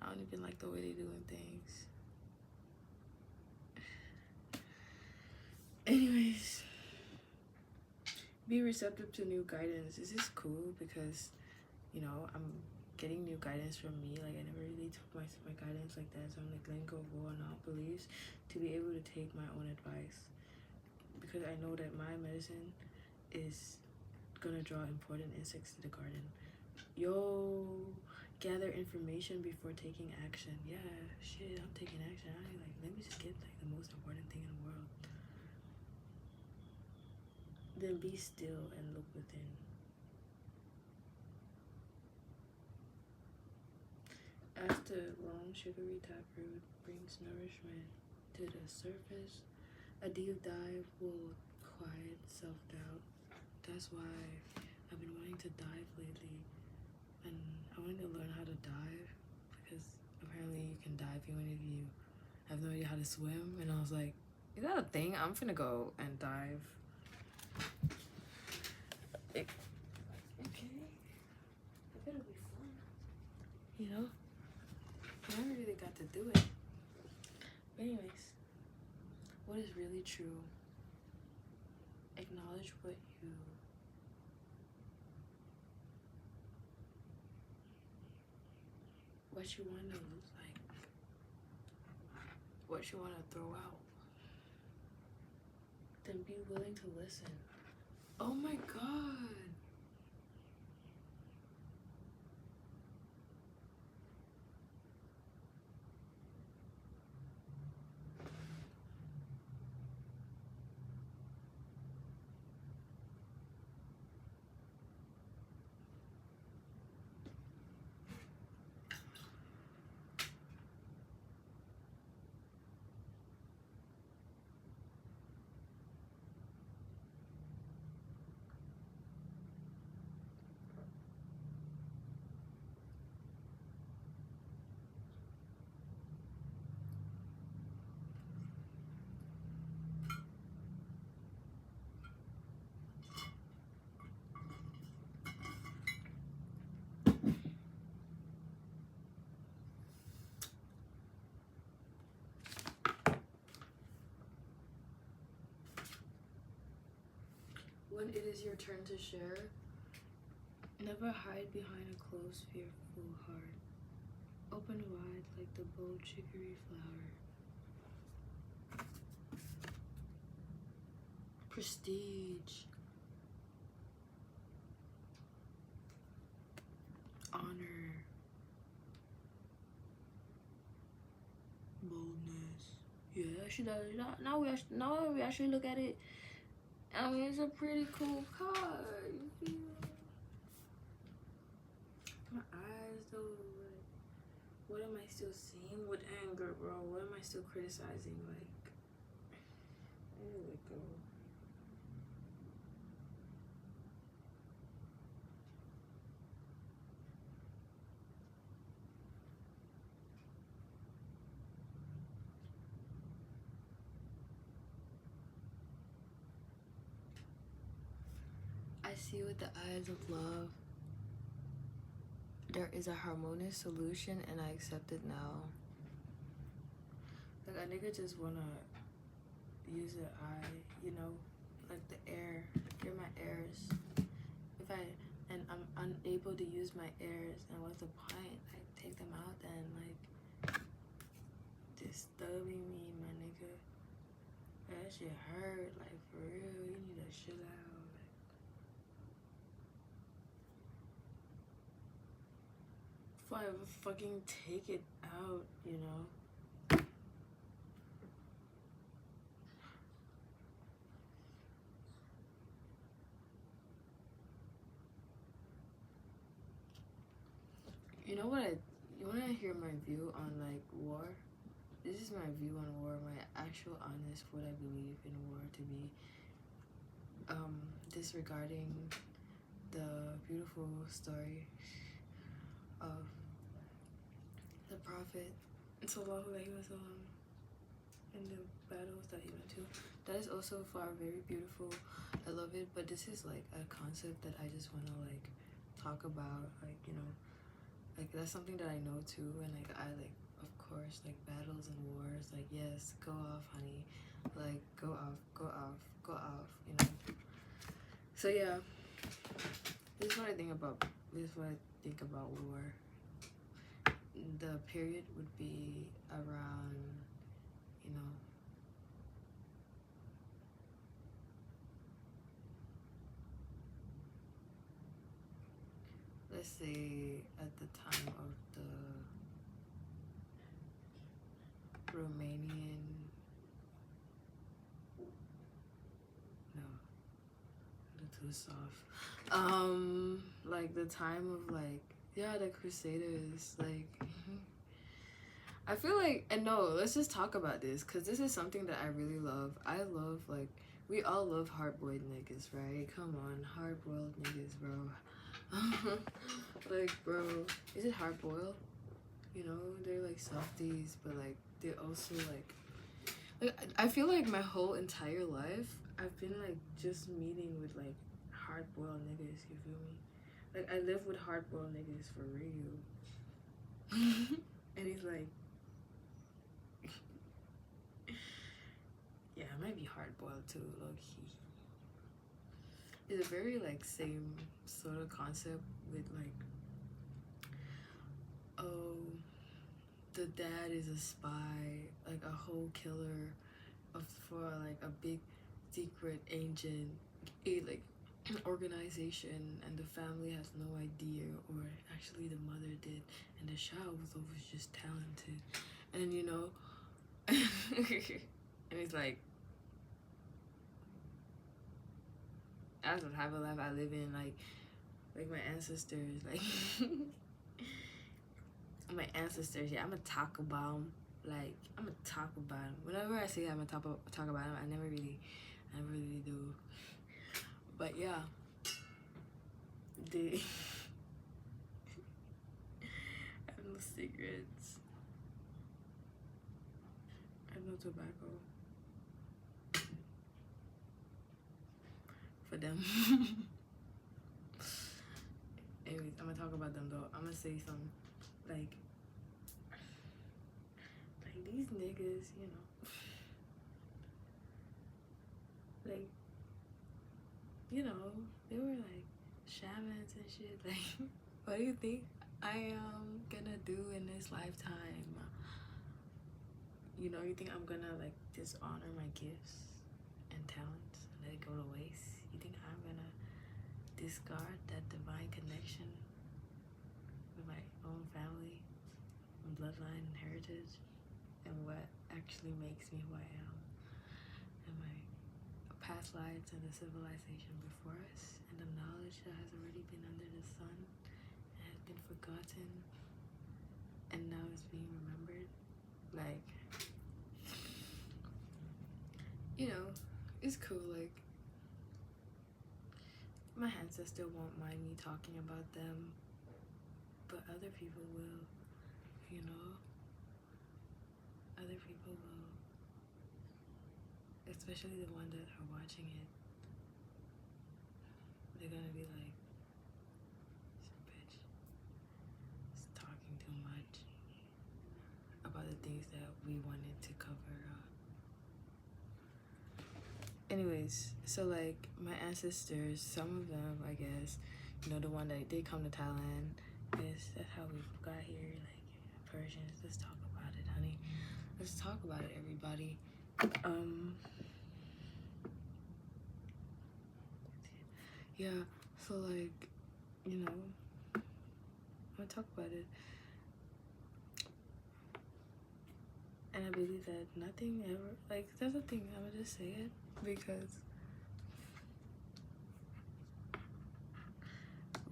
I don't even like the way they're doing things. Anyways, be receptive to new guidance. This is cool because, you know, I'm getting new guidance from me. Like, I never really took my guidance like that. So I'm like letting go of worn-out beliefs to be able to take my own advice. Because I know that my medicine is gonna draw important insects to the garden. Yo, gather information before taking action. Yeah, shit, I'm taking action. I like, let me just get like the most important thing in the world. Then be still and look within. As the long sugary taproot brings nourishment to the surface, a deep dive will quiet self-doubt. That's why I've been wanting to dive lately, and I wanted to learn how to dive because apparently you can dive even if you have no idea how to swim. And I was like, is that a thing? I'm finna go and dive. Okay, it better be fun, you know? I never really got to do it. But anyways, what is really true? Acknowledge what you want to look like, what you want to throw out. Then be willing to listen. Oh my god. When it is your turn to share, never hide behind a closed, fearful heart. Open wide like the bold chicory flower. Prestige. Honor. Boldness. Yeah, she does. Now we actually look at it. I mean, it's a pretty cool card. You feel? My eyes, though. What am I still seeing with anger, bro? What am I still criticizing? Like, where did it go? I see with the eyes of love. There is a harmonious solution and I accept it now. Like, a nigga just wanna use an eye, you know? Like the air. You're my airs. And I'm unable to use my airs, and what's the point? Like, take them out then, like, disturbing me, my nigga. that shit hurt. Like, for real, you need to chill out. Before I ever fucking take it out, you know? You know what you wanna hear my view on, like, war? This is my view on war, my actual honest what I believe in war to be. Disregarding the beautiful story of the Prophet Sallallahu Alaihi Wasallam and the battles that he went to. That is also far very beautiful. I love it, but this is like a concept that I just wanna like talk about, like, you know, like that's something that I know too, and like I like, of course, like battles and wars, like, yes, go off, honey, like go off, go off, go off, you know. So yeah, this is what I think about. This is what I think about war. The period would be around, you know, let's say at the time of the Romanian, no, a little too soft. Like the time of like, yeah, the Crusaders, like, I feel like, and no, let's just talk about this, because this is something that I really love. I love, like, we all love hard-boiled niggas, right? Come on, hard-boiled niggas, bro. Like, bro, is it hard-boiled? You know, they're like softies, but like, they also like, I feel like my whole entire life, I've been like just meeting with like hard-boiled niggas, you feel me? Like, I live with hard-boiled niggas for real. And he's like, yeah, it might be hard-boiled too, low-key. It's a very like same sort of concept with like, oh, the dad is a spy, like a whole killer for like a big secret agent, like organization, and the family has no idea, or actually the mother did, and the child was always just talented, and you know, and it's like, that's the type of life I live in, like my ancestors, like my ancestors, yeah, I'm gonna talk about them, like, I'm gonna talk about them. Whenever I say I'm gonna talk about them, I never really do. But yeah, they I have no cigarettes, I have no tobacco for them. Anyways, I'm gonna talk about them though. I'm gonna say something like these niggas, you know, like, you know, they were like shamans and shit. Like, what do you think I am gonna do in this lifetime? You know, you think I'm gonna like dishonor my gifts and talents and let it go to waste? You think I'm gonna discard that divine connection with my own family and bloodline and heritage and what actually makes me who I am, and my past lives and the civilization before us, and the knowledge that has already been under the sun and has been forgotten and now is being remembered? Like, you know, it's cool. Like, my ancestor won't mind me talking about them, but other people will, you know? Other people will. Especially the ones that are watching it. They're gonna be like, this bitch is talking too much about the things that we wanted to cover up. Anyways, so like my ancestors, some of them, I guess, you know, the one that they come to Thailand, yes, that's how we got here, like Persians. Let's talk about it, honey. Let's talk about it, everybody. Yeah, so like, you know, I'm gonna talk about it. And I believe that nothing ever, like, that's the thing, I'm gonna just say it because,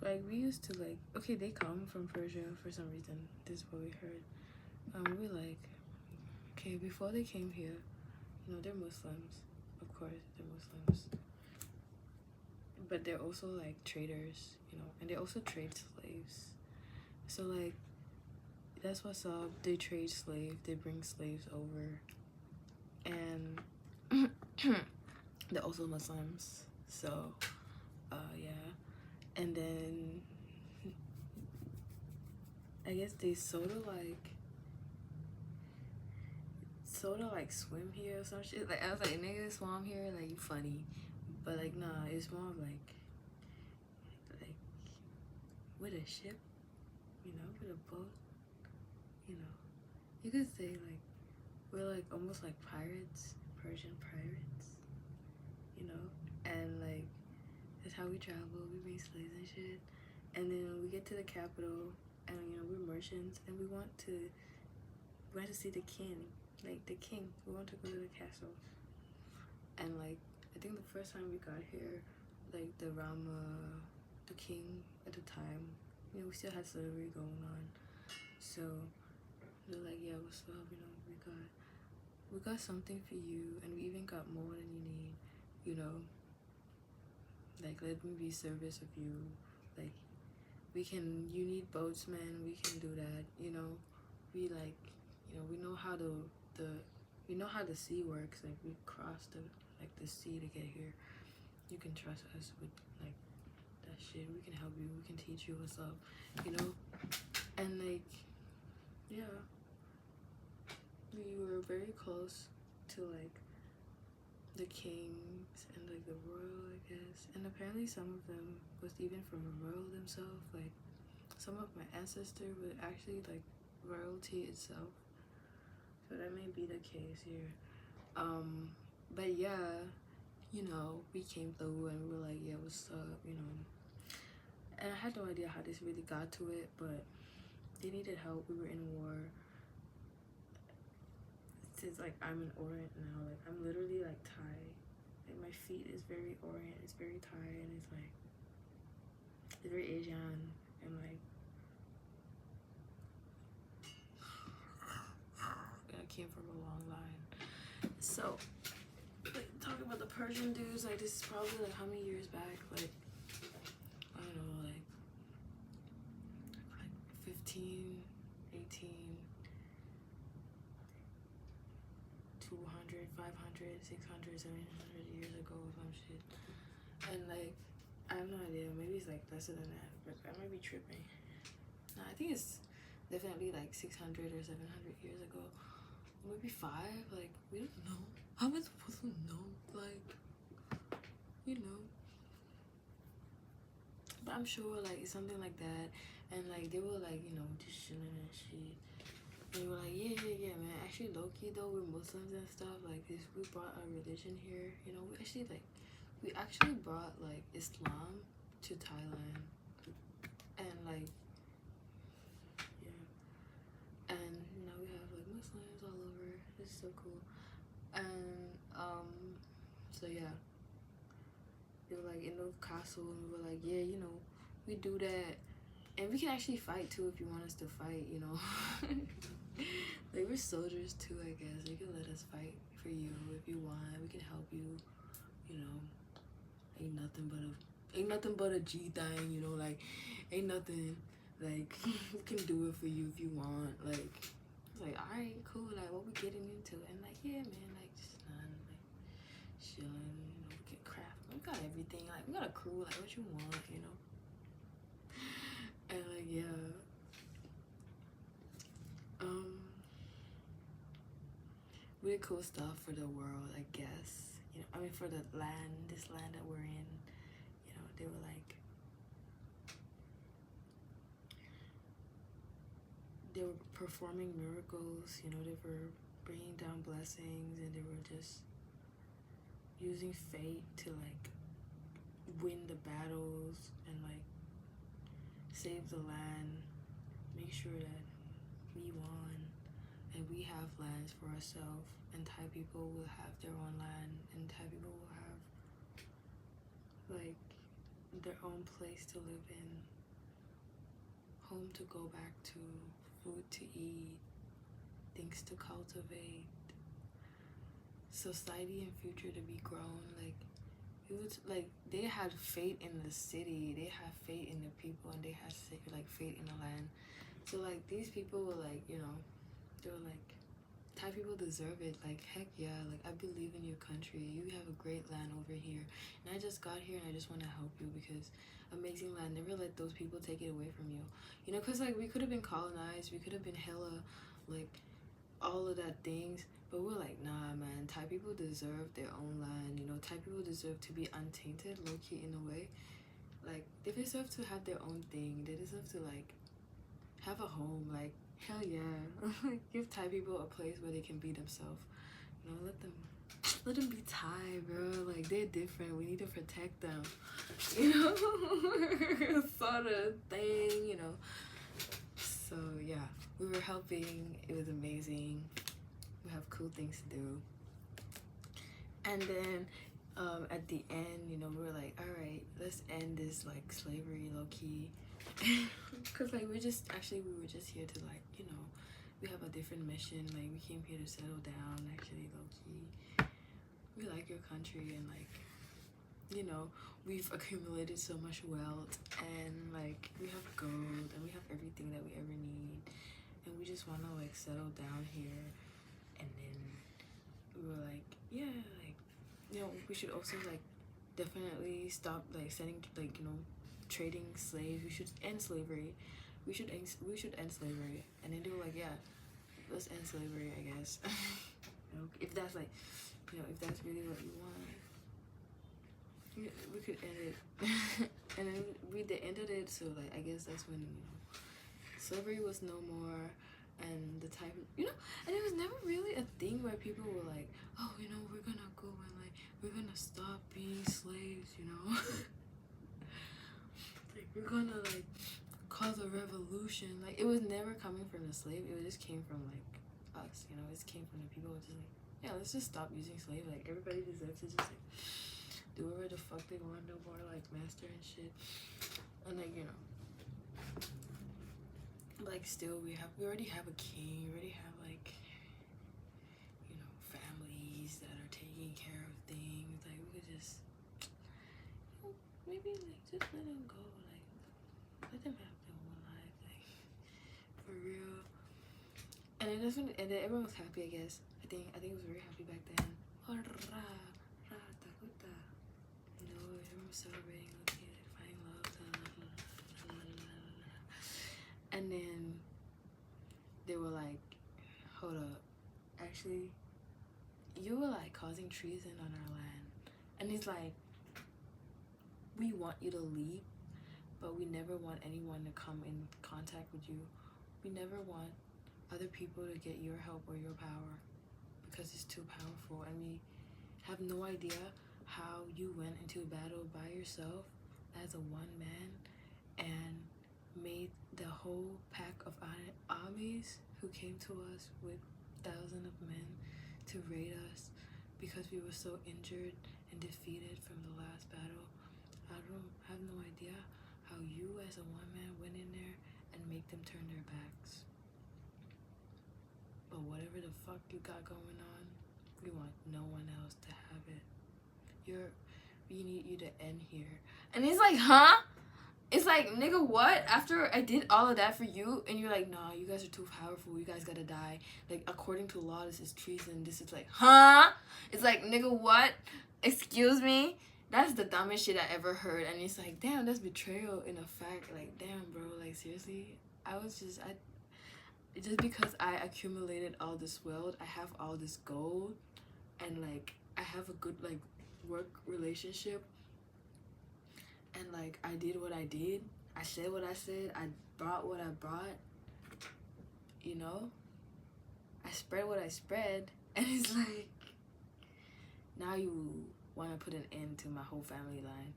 like, we used to, like, okay, they come from Persia for some reason. This is what we heard. We're like, okay, before they came here, you know, they're Muslims. Of course, they're Muslims. But they're also, like, traders, you know, and they also trade slaves. So, like, that's what's up. They trade slaves, they bring slaves over. And they're also Muslims. So, yeah. And then I guess they sort of like swim here or some shit. Like I was like, nigga swam here, like you funny. But like nah, it's more of like with a ship, you know, with a boat, you know. You could say like we're like almost like pirates, Persian pirates, you know? And like that's how we travel, we bring slaves and shit. And then when we get to the capital and you know, we're merchants and we want to see the king. Like the king. We want to go to the castle. And like I think the first time we got here, like the king at the time, you know, we still had slavery going on. So they're like, yeah, what's up? You know, we got something for you, and we even got more than you need. You know, like let me be service of you. Like you need boatsmen, we can do that. You know, we like, you know, we know how the sea works. Like we crossed the sea to get here. You can trust us with like that shit. We can help you. We can teach you what's up. You know, and like yeah, we were very close to like the kings and like the royal, I guess. And apparently some of them was even from a royal themselves. Like some of my ancestors were actually like royalty itself. So that may be the case here. But yeah, you know, we came through and we were like, yeah, what's up, you know. And I had no idea how this really got to it, but they needed help. We were in war. Since like I'm in Orient now, like I'm literally like Thai. Like my feet is very Orient, it's very Thai, and it's like it's very Asian, and like I came from a long line. So like talking about the Persian dudes, like this is probably like how many years back? Like I don't know, like 15, 18, 200, 500, 600, 700 years ago or some shit. And like I have no idea, maybe it's like lesser than that, but I might be tripping. No, I think it's definitely like 600 or 700 years ago. Maybe 5, like we don't know. How am I supposed to know? Like, you know. But I'm sure like it's something like that. And like they were like, you know, just chilling and shit. And they were like, yeah, man. Actually, low-key though, we're Muslims and stuff. Like this, we brought our religion here. You know, we actually brought like Islam to Thailand. And like, yeah. And now we have like Muslims all over. It's so cool. And so yeah. They were like in the castle and we were like, yeah, you know, we do that. And we can actually fight too if you want us to fight, you know. Like we're soldiers too, I guess. You can let us fight for you if you want. We can help you, you know. Ain't nothing but a G thing, you know, like ain't nothing like we can do it for you if you want. Like it's like alright, cool, like what we getting into? And like, yeah man, like just none, like chilling, you know, we can craft. We got everything, like we got a crew, like what you want, you know. And like yeah. Really cool stuff for the world, I guess. You know, I mean for the land, this land that we're in, you know, they were like they were performing miracles, you know, they were bringing down blessings and they were just using fate to like win the battles and like save the land, make sure that we won and we have lands for ourselves, and Thai people will have their own land, and Thai people will have like their own place to live in, home to go back to, food to eat, things to cultivate, society and future to be grown. Like it was like they had faith in the city, they had faith in the people, and they had like faith in the land. So like these people were like, you know, they were like, Thai people deserve it. Like heck yeah, like I believe in your country. You have a great land over here, and I just got here and I just want to help you because amazing land. Never let those people take it away from you. You know, cause like we could have been colonized, we could have been hella like all of that things, but we're like, nah, man. Thai people deserve their own land. You know, Thai people deserve to be untainted, low key in a way. Like they deserve to have their own thing. They deserve to like have a home. Like hell yeah. Give Thai people a place where they can be themselves. You know, let them be Thai, bro. Like they're different. We need to protect them. You know, sort of thing. You know. So yeah, we were helping. It was amazing. We have cool things to do. And then at the end, you know, we were like, all right, let's end this like slavery low key. Because like we were just here to like, you know, we have a different mission. Like we came here to settle down, actually low key. We like your country, and like, you know, we've accumulated so much wealth, and like we have gold, and we have everything that we ever need, and we just want to like settle down here. And then we were like, yeah, like, you know, we should also like definitely stop like sending like, you know, trading slaves. We should end slavery. We should end slavery. And then they were like, yeah, let's end slavery, I guess. You know, if that's like, you know, if that's really what you want, we could end it. And then they ended it. So like I guess that's when, you know, slavery was no more. And the type, you know, and it was never really a thing where people were like, oh, you know, we're gonna go and like we're gonna stop being slaves, you know. Like we're gonna like cause a revolution. Like it was never coming from the slave, it just came from like us, you know. It came from the people who just like, yeah, let's just stop using slave. Like everybody deserves to just like do whatever the fuck they want, no more like master and shit. And like, you know, like still we already have a king, we already have like, you know, families that are taking care of things. Like we could just, you know, maybe like just let them go, like let them have their own life, like for real. And then that's when, and then everyone was happy, I guess. I think it was very happy back then. You know, everyone was celebrating, okay, like finding love. And then they were like, hold up, actually, you were like causing treason on our land. And he's like, we want you to leave, but we never want anyone to come in contact with you. We never want other people to get your help or your power because it's too powerful. And we have no idea how you went into a battle by yourself as a one man and made the whole pack of armies who came to us with thousands of men to raid us because we were so injured and defeated from the last battle. I have no idea how you as a one man went in there and make them turn their backs. But whatever the fuck you got going on, we want no one else to have it. We need you to end here. And he's like, huh? It's like, nigga, what? After I did all of that for you, and you're like, nah, you guys are too powerful, you guys gotta die. Like, according to law, this is treason. This is like, huh? It's like, nigga, what? Excuse me? That's the dumbest shit I ever heard. And it's like, damn, that's betrayal in a fact. Like, damn, bro, like, seriously? Just because I accumulated all this wealth, I have all this gold, and like, I have a good, like, work relationship, and like I did what I did, I said what I said, I brought what I brought, you know, I spread what I spread, and it's like, now you want to put an end to my whole family line.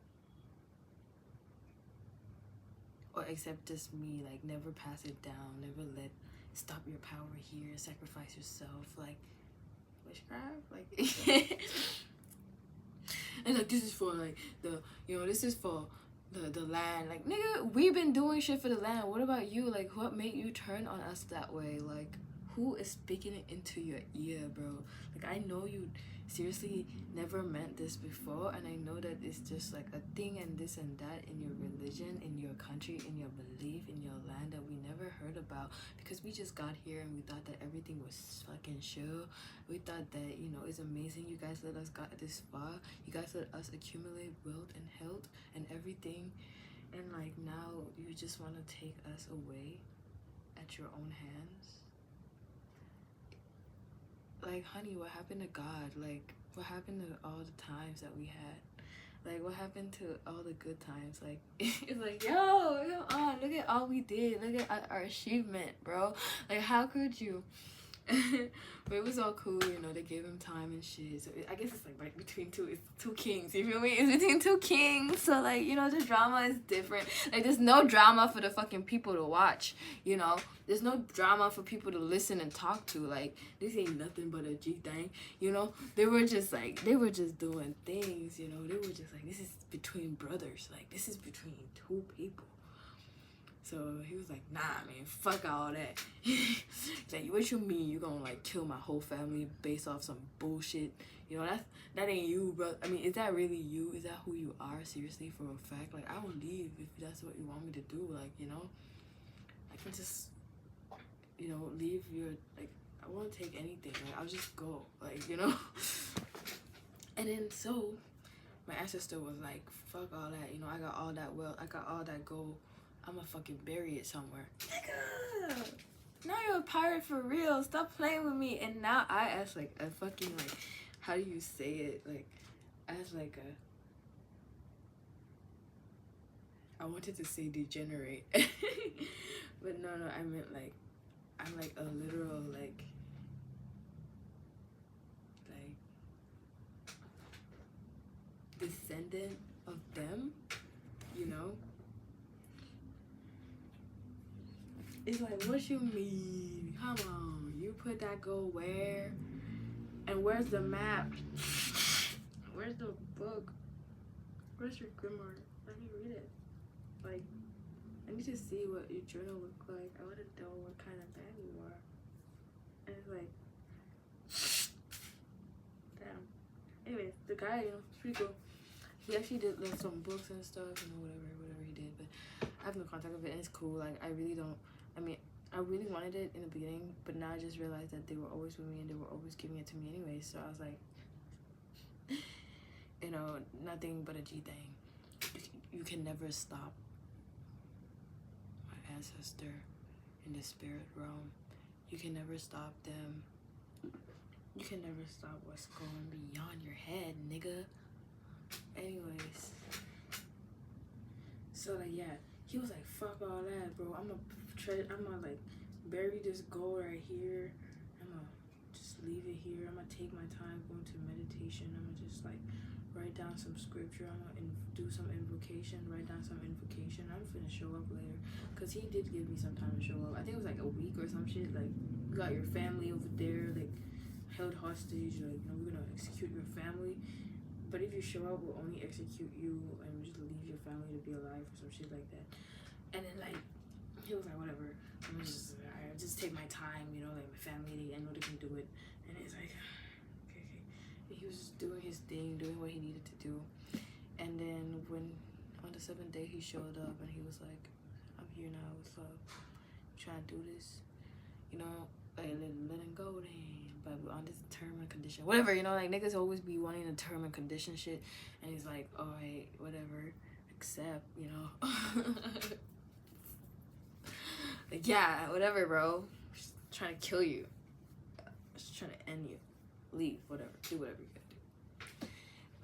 or except just me, like never pass it down, never let stop your power here, sacrifice yourself, like witchcraft, like and like this is for like the, you know, this is for the land, like nigga, we've been doing shit for the land. What about you? Like what made you turn on us that way? Like who is speaking it into your ear, bro? Like I know you seriously never meant this before, and I know that it's just like a thing and this and that in your religion, in your country, in your belief, in your land that we never heard about because we just got here and we thought that everything was fucking chill. We thought that, you know, it's amazing you guys let us got this far. You guys let us accumulate wealth and health and everything, and like now you just want to take us away at your own hands. Like, honey, what happened to God? Like, what happened to all the times that we had? Like, what happened to all the good times? Like, it's like, yo, come on, look at all we did. Look at our achievement, bro. Like, how could you? But it was all cool, you know, they gave him time and shit. So I guess it's like right between two kings, you feel me? It's between two kings. So like, you know, the drama is different. Like there's no drama for the fucking people to watch, you know? There's no drama for people to listen and talk to. Like, this ain't nothing but a G thing, you know? They were just doing things, you know? They were just like, this is between brothers. Like, this is between two people. So he was like, nah, man, fuck all that. He's like, what you mean you gonna like kill my whole family based off some bullshit? You know, that ain't you, bro. I mean, is that really you? Is that who you are, seriously, for a fact? Like, I will leave if that's what you want me to do. Like, you know, I can just, you know, leave your, like, I won't take anything. Like, I'll just go, like, you know? And then so my ancestor was like, fuck all that, you know, I got all that wealth, I got all that gold, I'ma fucking bury it somewhere. Nigga, now you're a pirate for real. Stop playing with me. And now I ask like a fucking, like, how do you say it? Like, as like I wanted to say degenerate. But no, I meant like, I'm like a literal like descendant of them, you know? It's like, what you mean? Come on, you put that goal where? And where's the map? Where's the book? Where's your grimoire? Let me read it. Like, I need to see what your journal looked like. I want to know what kind of man you are. And it's like, damn. Anyways, the guy, you know, it's pretty cool. He actually did like some books and stuff, you know, whatever he did. But I have no contact of it, and it's cool. Like, I really don't. I mean, I really wanted it in the beginning, but now I just realized that they were always with me and they were always giving it to me anyway. So I was like, you know, nothing but a G thing. You can never stop my ancestor in the spirit realm. You can never stop them. You can never stop what's going beyond your head, nigga. Anyways, so like, yeah, he was like, fuck all that, bro. I'm gonna like bury this gold right here. I'm gonna just leave it here. I'm gonna take my time going to meditation. I'm gonna just like write down some scripture. I'm gonna do some invocation, write down some invocation. I'm finna show up later, cause he did give me some time to show up. I think it was like a week or some shit. Like, you got your family over there, like held hostage. Like, you know, we're gonna execute your family. But if you show up, we'll only execute you and we'll just leave your family to be alive or some shit like that. And then like, he was like, whatever. I'm just take my time, you know, like my family, I know they can do it. And it's like, okay. And he was just doing his thing, doing what he needed to do. And then when on the 7th day he showed up and he was like, I'm here now with love. I'm trying to do this, you know, like let him go then. But on this term and condition, whatever, you know, like niggas always be wanting a term and condition shit, and he's like, all right, whatever, accept, you know. Like, yeah, whatever, bro. Just trying to kill you, just trying to end you, leave, whatever, do whatever you gotta do.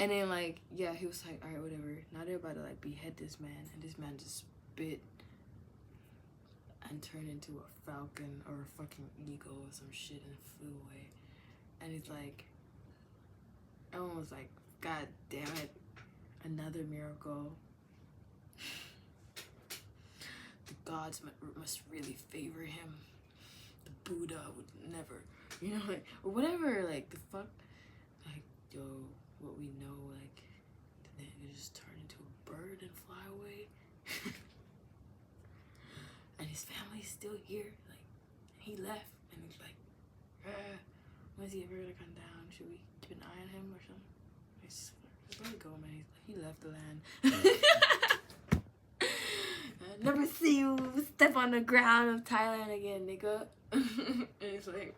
And then like, yeah, he was like, all right, whatever. Now they're about to like behead this man, and this man just spit and turned into a falcon or a fucking eagle or some shit and flew away. And he's like, everyone was like, God damn it, another miracle. gods must really favor him. The Buddha would never, you know, like, or whatever, like, the fuck, like, yo, what we know, like, then it just turn into a bird and fly away. And his family's still here, like, he left, and he's like, when's he ever gonna come down? Should we keep an eye on him or something? Just let it go, man. He left the land. Never see you step on the ground of Thailand again, nigga. And it's like,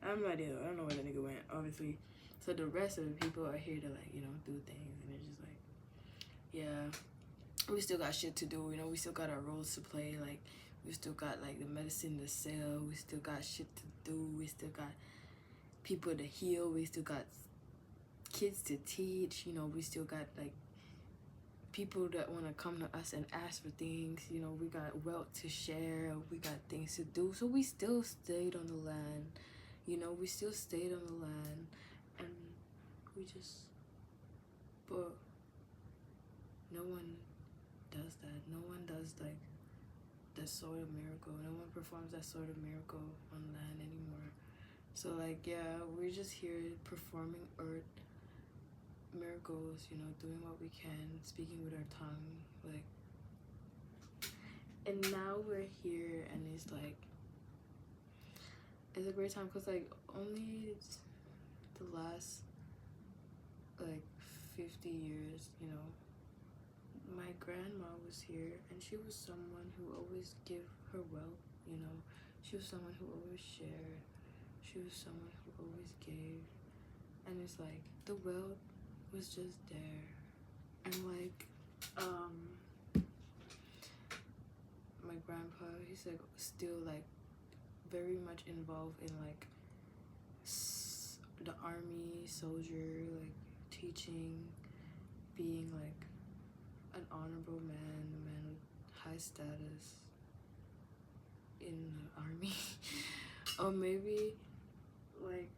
I have no idea. I don't know where the nigga went, obviously. So the rest of the people are here to, like, you know, do things, and they're just like, yeah, we still got shit to do, you know, we still got our roles to play, like, we still got, like, the medicine to sell, we still got shit to do, we still got people to heal, we still got kids to teach, you know, we still got, like, people that want to come to us and ask for things, you know, we got wealth to share, we got things to do, so we still stayed on the land, you know, we still stayed on the land, and we just, but no one does that, no one does, like, that sort of miracle, no one performs that sort of miracle on land anymore, so, like, yeah, we're just here performing earth miracles, you know, doing what we can, speaking with our tongue, like, and now we're here, and it's like, it's a great time, because, like, only the last, like, 50 years, you know, my grandma was here, and she was someone who always gave her wealth, you know, she was someone who always shared, she was someone who always gave, and it's like, the wealth was just there, and, like, my grandpa, he's, like, still, like, very much involved in, like, the army, soldier, like, teaching, being, like, an honorable man, a man with high status in the army, or maybe, like,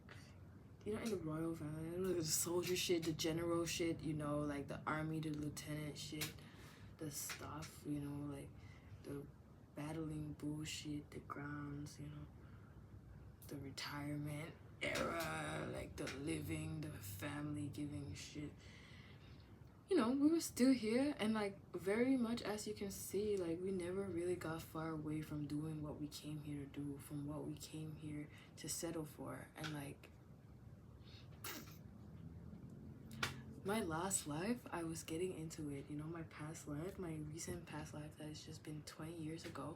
you know, in the royal family, like, the soldier shit, the general shit, you know, like, the army, the lieutenant shit, the stuff, you know, like, the battling bullshit, the grounds, you know, the retirement era, like, the living, the family giving shit. You know, we were still here, and, like, very much, as you can see, like, we never really got far away from doing what we came here to do, from what we came here to settle for, and, like, my last life, I was getting into it, you know, my past life, my recent past life that has just been 20 years ago,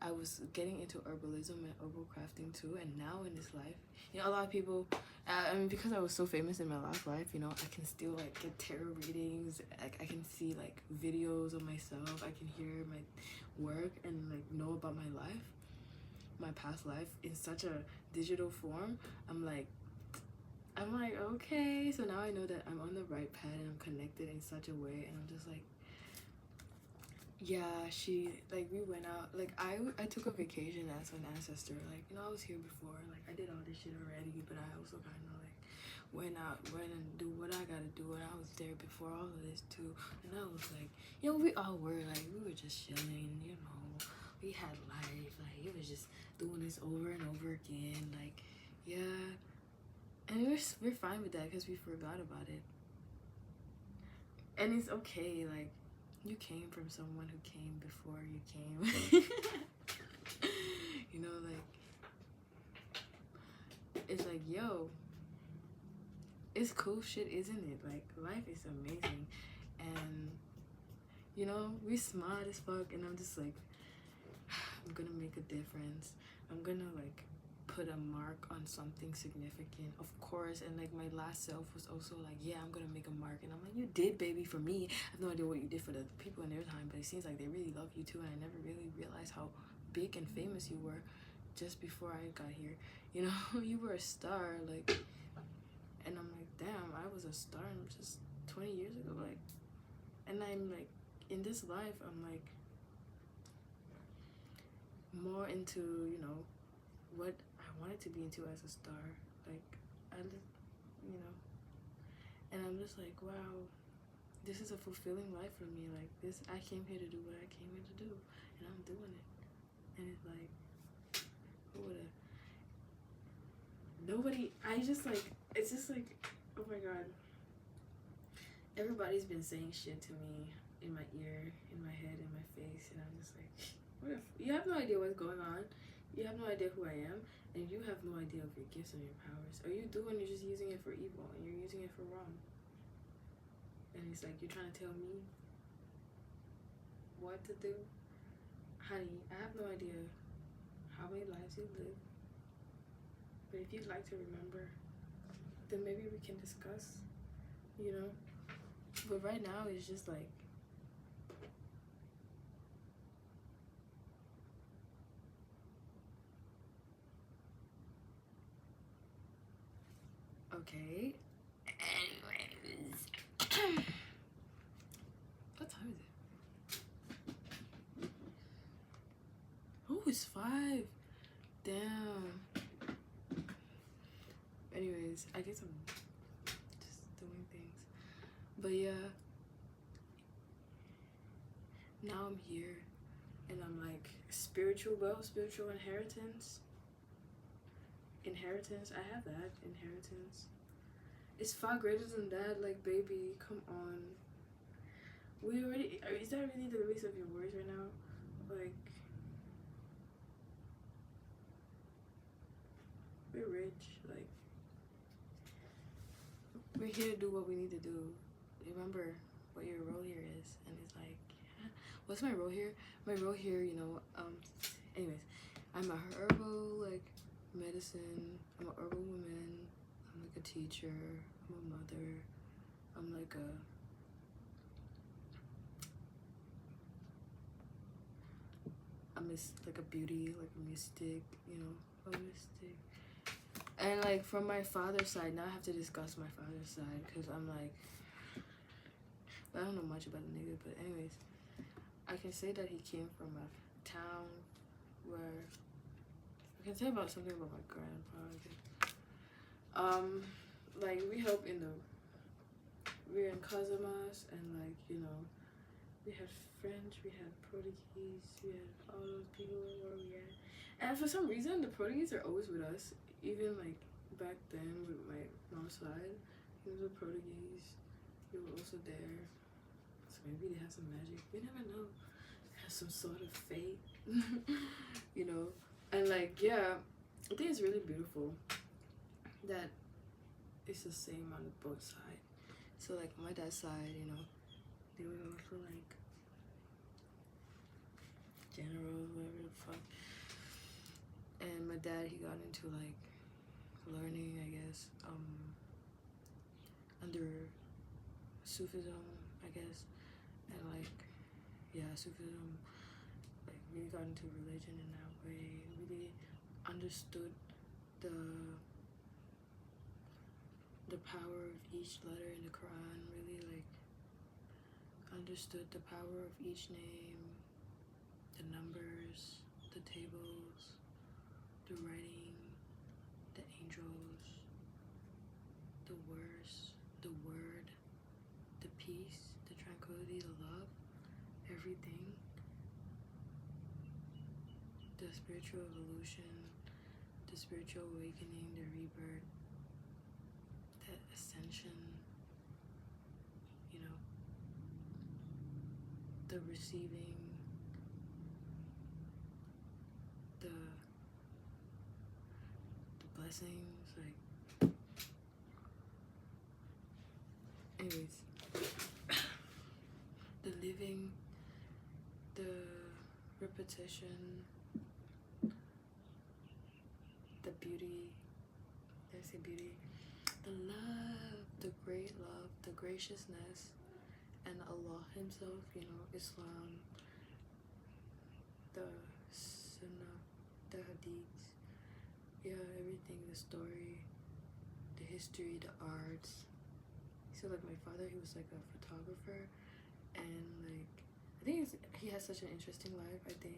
I was getting into herbalism and herbal crafting too, and now in this life, you know, a lot of people, I mean, because I was so famous in my last life, you know, I can still, like, get tarot readings, I can see, like, videos of myself, I can hear my work and, like, know about my life, my past life in such a digital form. I'm like, okay, so now I know that I'm on the right path and I'm connected in such a way, and I'm just like, yeah, she, like, we went out, like, I took a vacation as an ancestor, like, you know, I was here before, like, I did all this shit already, but I also kind of, like, went and do what I gotta do, and I was there before all of this too, and I was like, you know, we all were, like, we were just chilling, you know, we had life, like, it was just doing this over and over again, like, yeah. And we're fine with that because we forgot about it. And it's okay, like, you came from someone who came before you came. You know, like, it's like, yo, it's cool shit, isn't it? Like, life is amazing. And, you know, we smart as fuck, and I'm just like, I'm gonna make a difference. I'm gonna, like, put a mark on something significant, of course. And, like, my last self was also like, yeah, I'm gonna make a mark, and I'm like, you did, baby, for me. I have no idea what you did for the people in their time, but it seems like they really love you too, and I never really realized how big and famous you were just before I got here, you know. You were a star, like, and I'm like, damn, I was a star just 20 years ago, like, and I'm like, in this life, I'm like more into, you know, what I wanted to be into as a star, like, you know, and I'm just like, wow, this is a fulfilling life for me. Like this, I came here to do what I came here to do, and I'm doing it. And it's like, who would have? Nobody. I just like. It's just like, oh my god. Everybody's been saying shit to me in my ear, in my head, in my face, and I'm just like, what if you have no idea what's going on? You have no idea who I am, and you have no idea of your gifts and your powers. Or you do, and you're just using it for evil, and you're using it for wrong. And it's like, you're trying to tell me what to do? Honey, I have no idea how many lives you live. But if you'd like to remember, then maybe we can discuss, you know? But right now, it's just like, okay. Anyways. What time is it? Oh, it's 5. Damn. Anyways, I guess I'm just doing things. But yeah. Now I'm here. And I'm like, spiritual wealth, spiritual inheritance. Inheritance. I have that. Inheritance. It's far greater than that. Like, baby, come on. We already, is that really the release of your words right now? Like, we're rich. Like, we're here to do what we need to do. Remember what your role here is. And it's like, what's my role here? My role here, you know, anyways, I'm a herbal, like, medicine. I'm an herbal woman. I'm like a teacher. I'm a mother. I'm like a, like a beauty, like a mystic, you know, a mystic. And like from my father's side, now I have to discuss my father's side because I'm like, I don't know much about the nigga, but anyways, I can say that he came from a town where I can say about something about my grandpa. Like we help in the, we're in Casamas, and like, you know, we had French, we had Portuguese, we had all those people where we at. And for some reason, the Portuguese are always with us. Even like back then with my mom's side, he was a Portuguese. They were also there. So maybe they have some magic. We never know. Have some sort of fate, you know. And like, yeah, I think it's really beautiful that it's the same on both sides. So like my dad's side, you know, they were also like generals, whatever the fuck. And my dad, he got into like learning, I guess, under Sufism, I guess. And like, yeah, Sufism, like really got into religion in that way, really understood the power of each letter in the Quran, really like understood the power of each name, the numbers, the tables, the writing, the angels, the words, the word, the peace, the tranquility, the love, everything, the spiritual evolution, the spiritual awakening, the rebirth, that ascension, you know, the receiving, the blessings, like, anyways, the living, the repetition, the beauty, did I say beauty? The love, the great love, the graciousness, and Allah himself, you know, Islam, the Sunnah, the Hadiths, yeah, everything, the story, the history, the arts. So like my father, he was like a photographer, and like I think he has such an interesting life. I think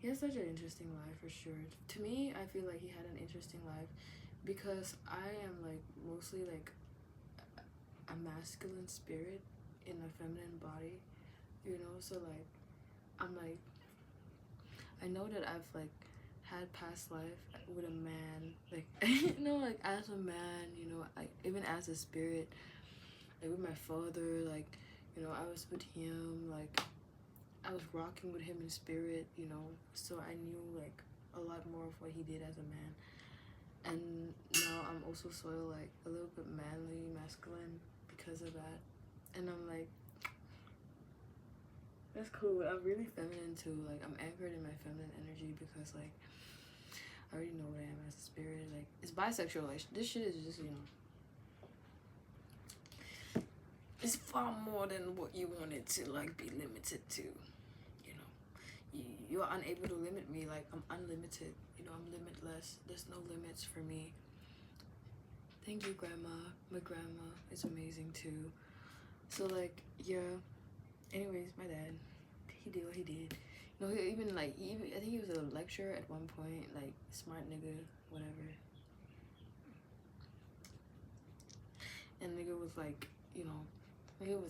he has such an interesting life for sure. To me, I feel like he had an interesting life because I am like mostly like a masculine spirit, in a feminine body, you know. So like I'm like, I know that I've like had past life with a man, like you know, like as a man, you know, like even as a spirit, like with my father, like, you know, I was with him, like I was rocking with him in spirit, you know, so I knew like a lot more of what he did as a man. And now I'm also sort of like a little bit manly, masculine because of that. And I'm like, that's cool. I'm really feminine too. Like I'm anchored in my feminine energy because like I already know what I am as a spirit. Like it's bisexual. Like this shit is just, you know, it's far more than what you want it to like be limited to. You know, you're unable to limit me. Like I'm unlimited. You know, I'm limitless. There's no limits for me. Thank you, grandma. My grandma is amazing too. So like, yeah. Anyways, my dad, he did what he did. You know, he even like, I think he was a lecturer at one point, like smart nigga, whatever. And nigga was like, you know, nigga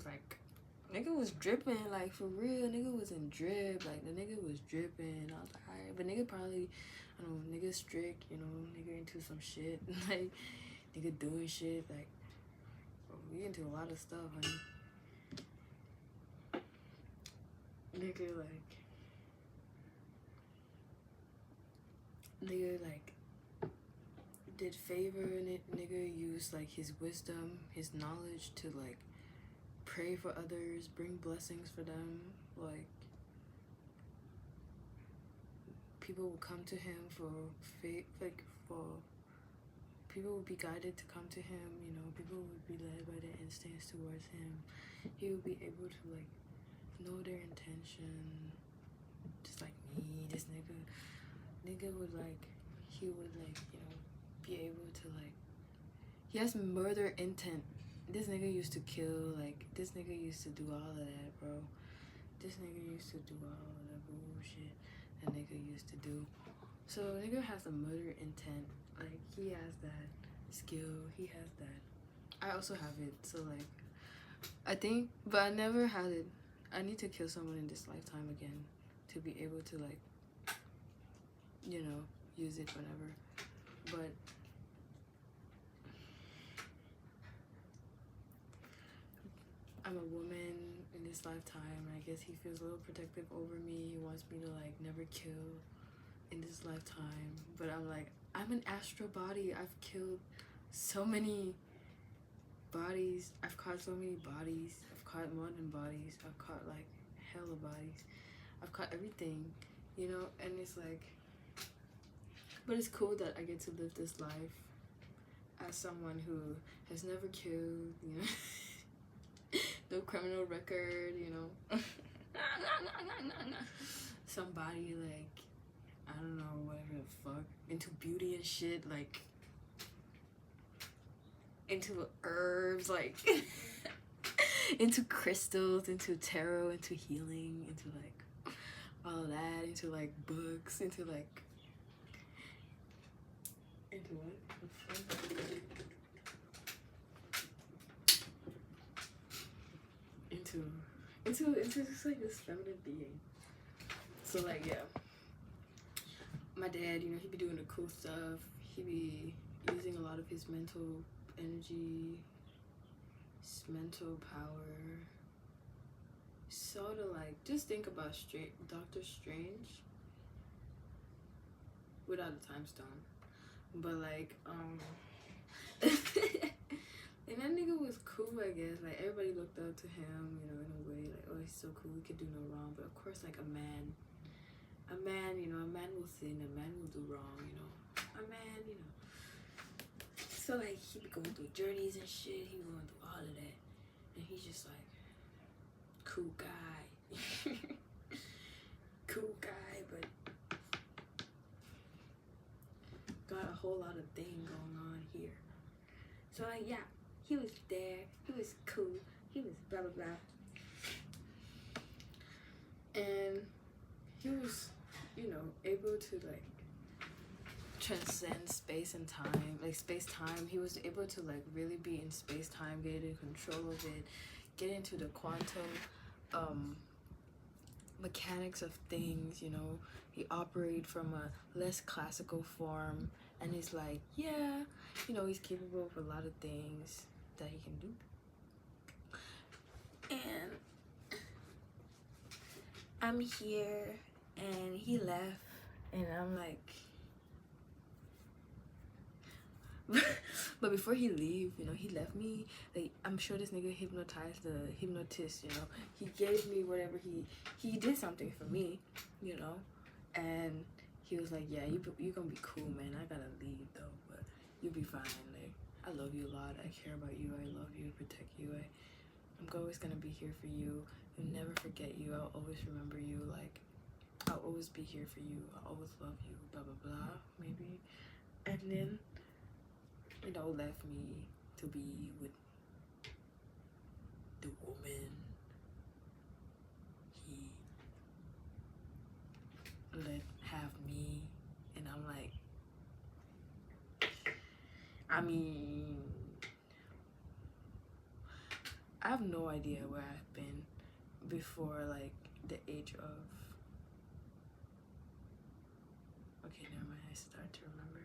was dripping, like for real. Nigga was in drip, like the nigga was dripping. I was like, alright, but nigga probably, I don't know, nigga strict, you know, nigga into some shit, like nigga doing shit, like we into a lot of stuff, honey. Nigga like did favor in it. Nigga used like his wisdom, his knowledge to like pray for others, bring blessings for them. Like people will come to him for faith, like for people would be guided to come to him, you know, people would be led by their instincts towards him. He would be able to like know their intention, just like me. This nigga would like, he would like, you know, be able to like, he has murder intent. This nigga used to kill, like this nigga used to do all of that, bro. This nigga used to do all of that bullshit that nigga used to do. So nigga has a murder intent. Like he has that skill, he has that. I also have it, so like I think, but I never had it. I need to kill someone in this lifetime again to be able to like, you know, use it whenever. But I'm a woman in this lifetime. I guess he feels a little protective over me. He wants me to like never kill in this lifetime. But I'm like, I'm an astral body. I've killed so many bodies. I've caught so many bodies. I've caught modern bodies. I've caught like hella bodies. I've caught everything, you know. And it's like, but it's cool that I get to live this life as someone who has never killed, you know. No criminal record, you know. Somebody like, I don't know, whatever the fuck, into beauty and shit, like into herbs, like into crystals, into tarot, into healing, into like all of that, into like books, into like, into what? Into just like this feminine being. So like, yeah, my dad, you know, he be doing the cool stuff. He be using a lot of his mental energy, his mental power. Sort of like, just think about Doctor Strange without a time stone. But like, and that nigga was cool, I guess. Like everybody looked up to him, you know, in a way. Like, oh, he's so cool, he could do no wrong. But of course, like a man, you know, a man will sin, a man will do wrong, you know. A man, you know. So like he be going through journeys and shit. He going through all of that, and he's just like, cool guy, cool guy, but got a whole lot of thing going on here. So like, yeah, he was there. He was cool. He was blah blah blah, and he was, you know, able to like transcend space and time, like space time. He was able to like really be in space time, get in control of it, get into the quantum mechanics of things, you know. He operate from a less classical form, and he's like, yeah, you know, he's capable of a lot of things that he can do. And I'm here, and he left, and I'm like, but before he leave, you know, he left me. Like, I'm sure this nigga hypnotized the hypnotist, you know. He gave me whatever he did something for me, you know. And he was like, yeah, you gonna be cool, man. I gotta leave though, but you'll be fine. Like, I love you a lot. I care about you. I love you. Protect you. I'm always gonna be here for you. I'll never forget you. I'll always remember you. Like, I'll always be here for you. I'll always love you. Blah blah blah. Maybe. And then, you know, left me to be with the woman he let have me. And I'm like, I mean, I have no idea where I've been before, like, the age of, okay, never mind, I start to remember.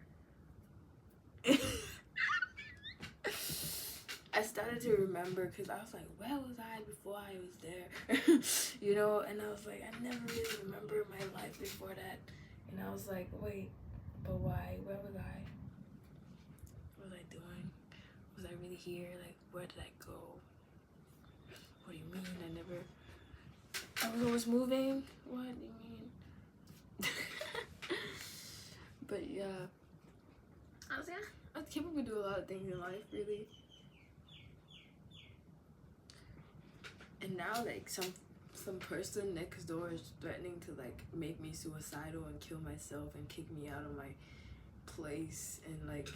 I started to remember because I was like, where was I before I was there? You know, and I was like, I never really remember my life before that. And I was like, wait, but why? Where was I? What was I doing? Was I really here? Like, where did I go? What do you mean? I was always moving? What do you mean? But yeah, I was capable of doing a lot of things in life, really. And now, like, some person next door is threatening to, like, make me suicidal and kill myself and kick me out of my place and, like,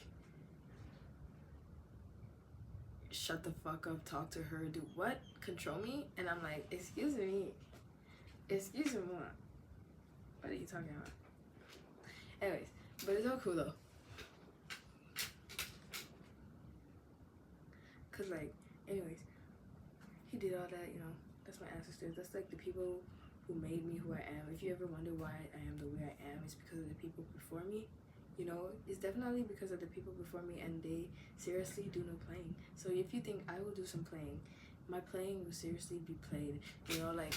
shut the fuck up, talk to her, do what? Control me? And I'm like, excuse me, what are you talking about? Anyways, but it's all cool though, cause, like, anyways, he did all that, you know. That's my ancestors. That's like the people who made me who I am. If you ever wonder why I am the way I am, it's because of the people before me. You know, it's definitely because of the people before me, and they seriously do no playing. So if you think I will do some playing, my playing will seriously be played. You know, like,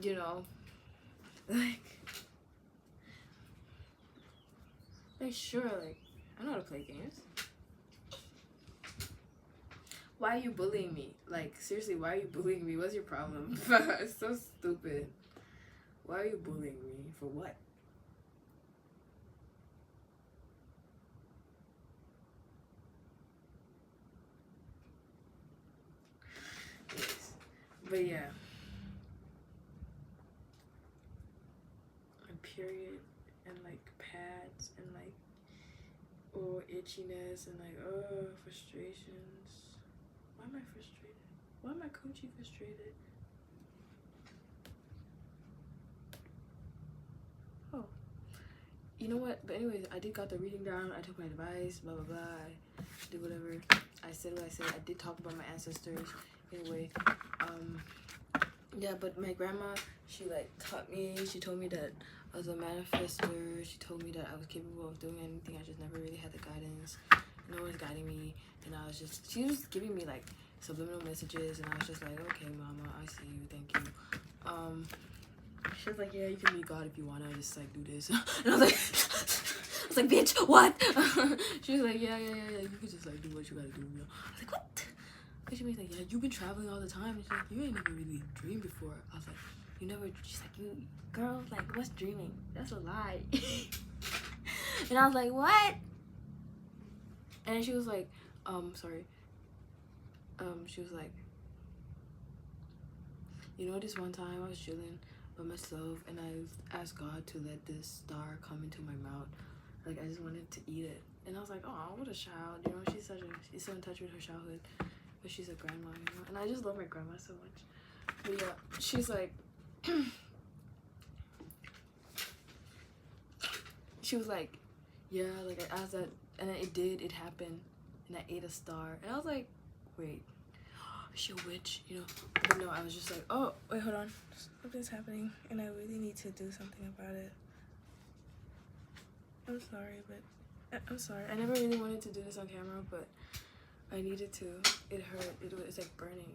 you know, like sure, like, I know how to play games. Why are you bullying me? Like, seriously, why are you bullying me? What's your problem? It's so stupid. Why are you bullying me? For what? Yes. But yeah. A period and, like, pads and, like, oh, itchiness and, like, oh, frustrations. Why am I frustrated? Why am I coochie frustrated? Oh. You know what? But anyways, I did got the reading down. I took my advice, blah, blah, blah. I did whatever. I said what I said. I did talk about my ancestors. Anyway, yeah, but my grandma, she, like, taught me. She told me that I was a manifester. She told me that I was capable of doing anything. I just never really had the guidance. No one's guiding me. And I was just, she was giving me, like, subliminal messages, and I was just like, okay, mama, I see you, thank you. She was like, yeah, you can be God if you want to, just, like, do this. And I was like, bitch, what? She was like, yeah, you can just, like, do what you gotta do, you know? I was like, what? And she was like, yeah, you've been traveling all the time. And she's like, you ain't never really dreamed before. I was like, you never, she's like, you, girl, like, what's dreaming? That's a lie. And I was like, what? And then she was like, sorry. She was like, you know, this one time I was chilling by myself and I asked God to let this star come into my mouth. Like, I just wanted to eat it. And I was like, oh, what a child. You know, she's so in touch with her childhood. But she's a grandma, you know? And I just love my grandma so much. But yeah, she's like, she was like, yeah, like, I asked that, and then it happened, and I ate a star. And I was like, wait, is she a witch? You know? But no, I was just like, oh, wait, hold on. Something's happening, and I really need to do something about it. I'm sorry, but I'm sorry. I never really wanted to do this on camera, but I needed to. It hurt. It's like burning.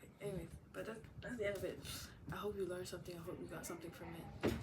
Like, anyway, but that's the end of it. I hope you learned something. I hope you got something from it.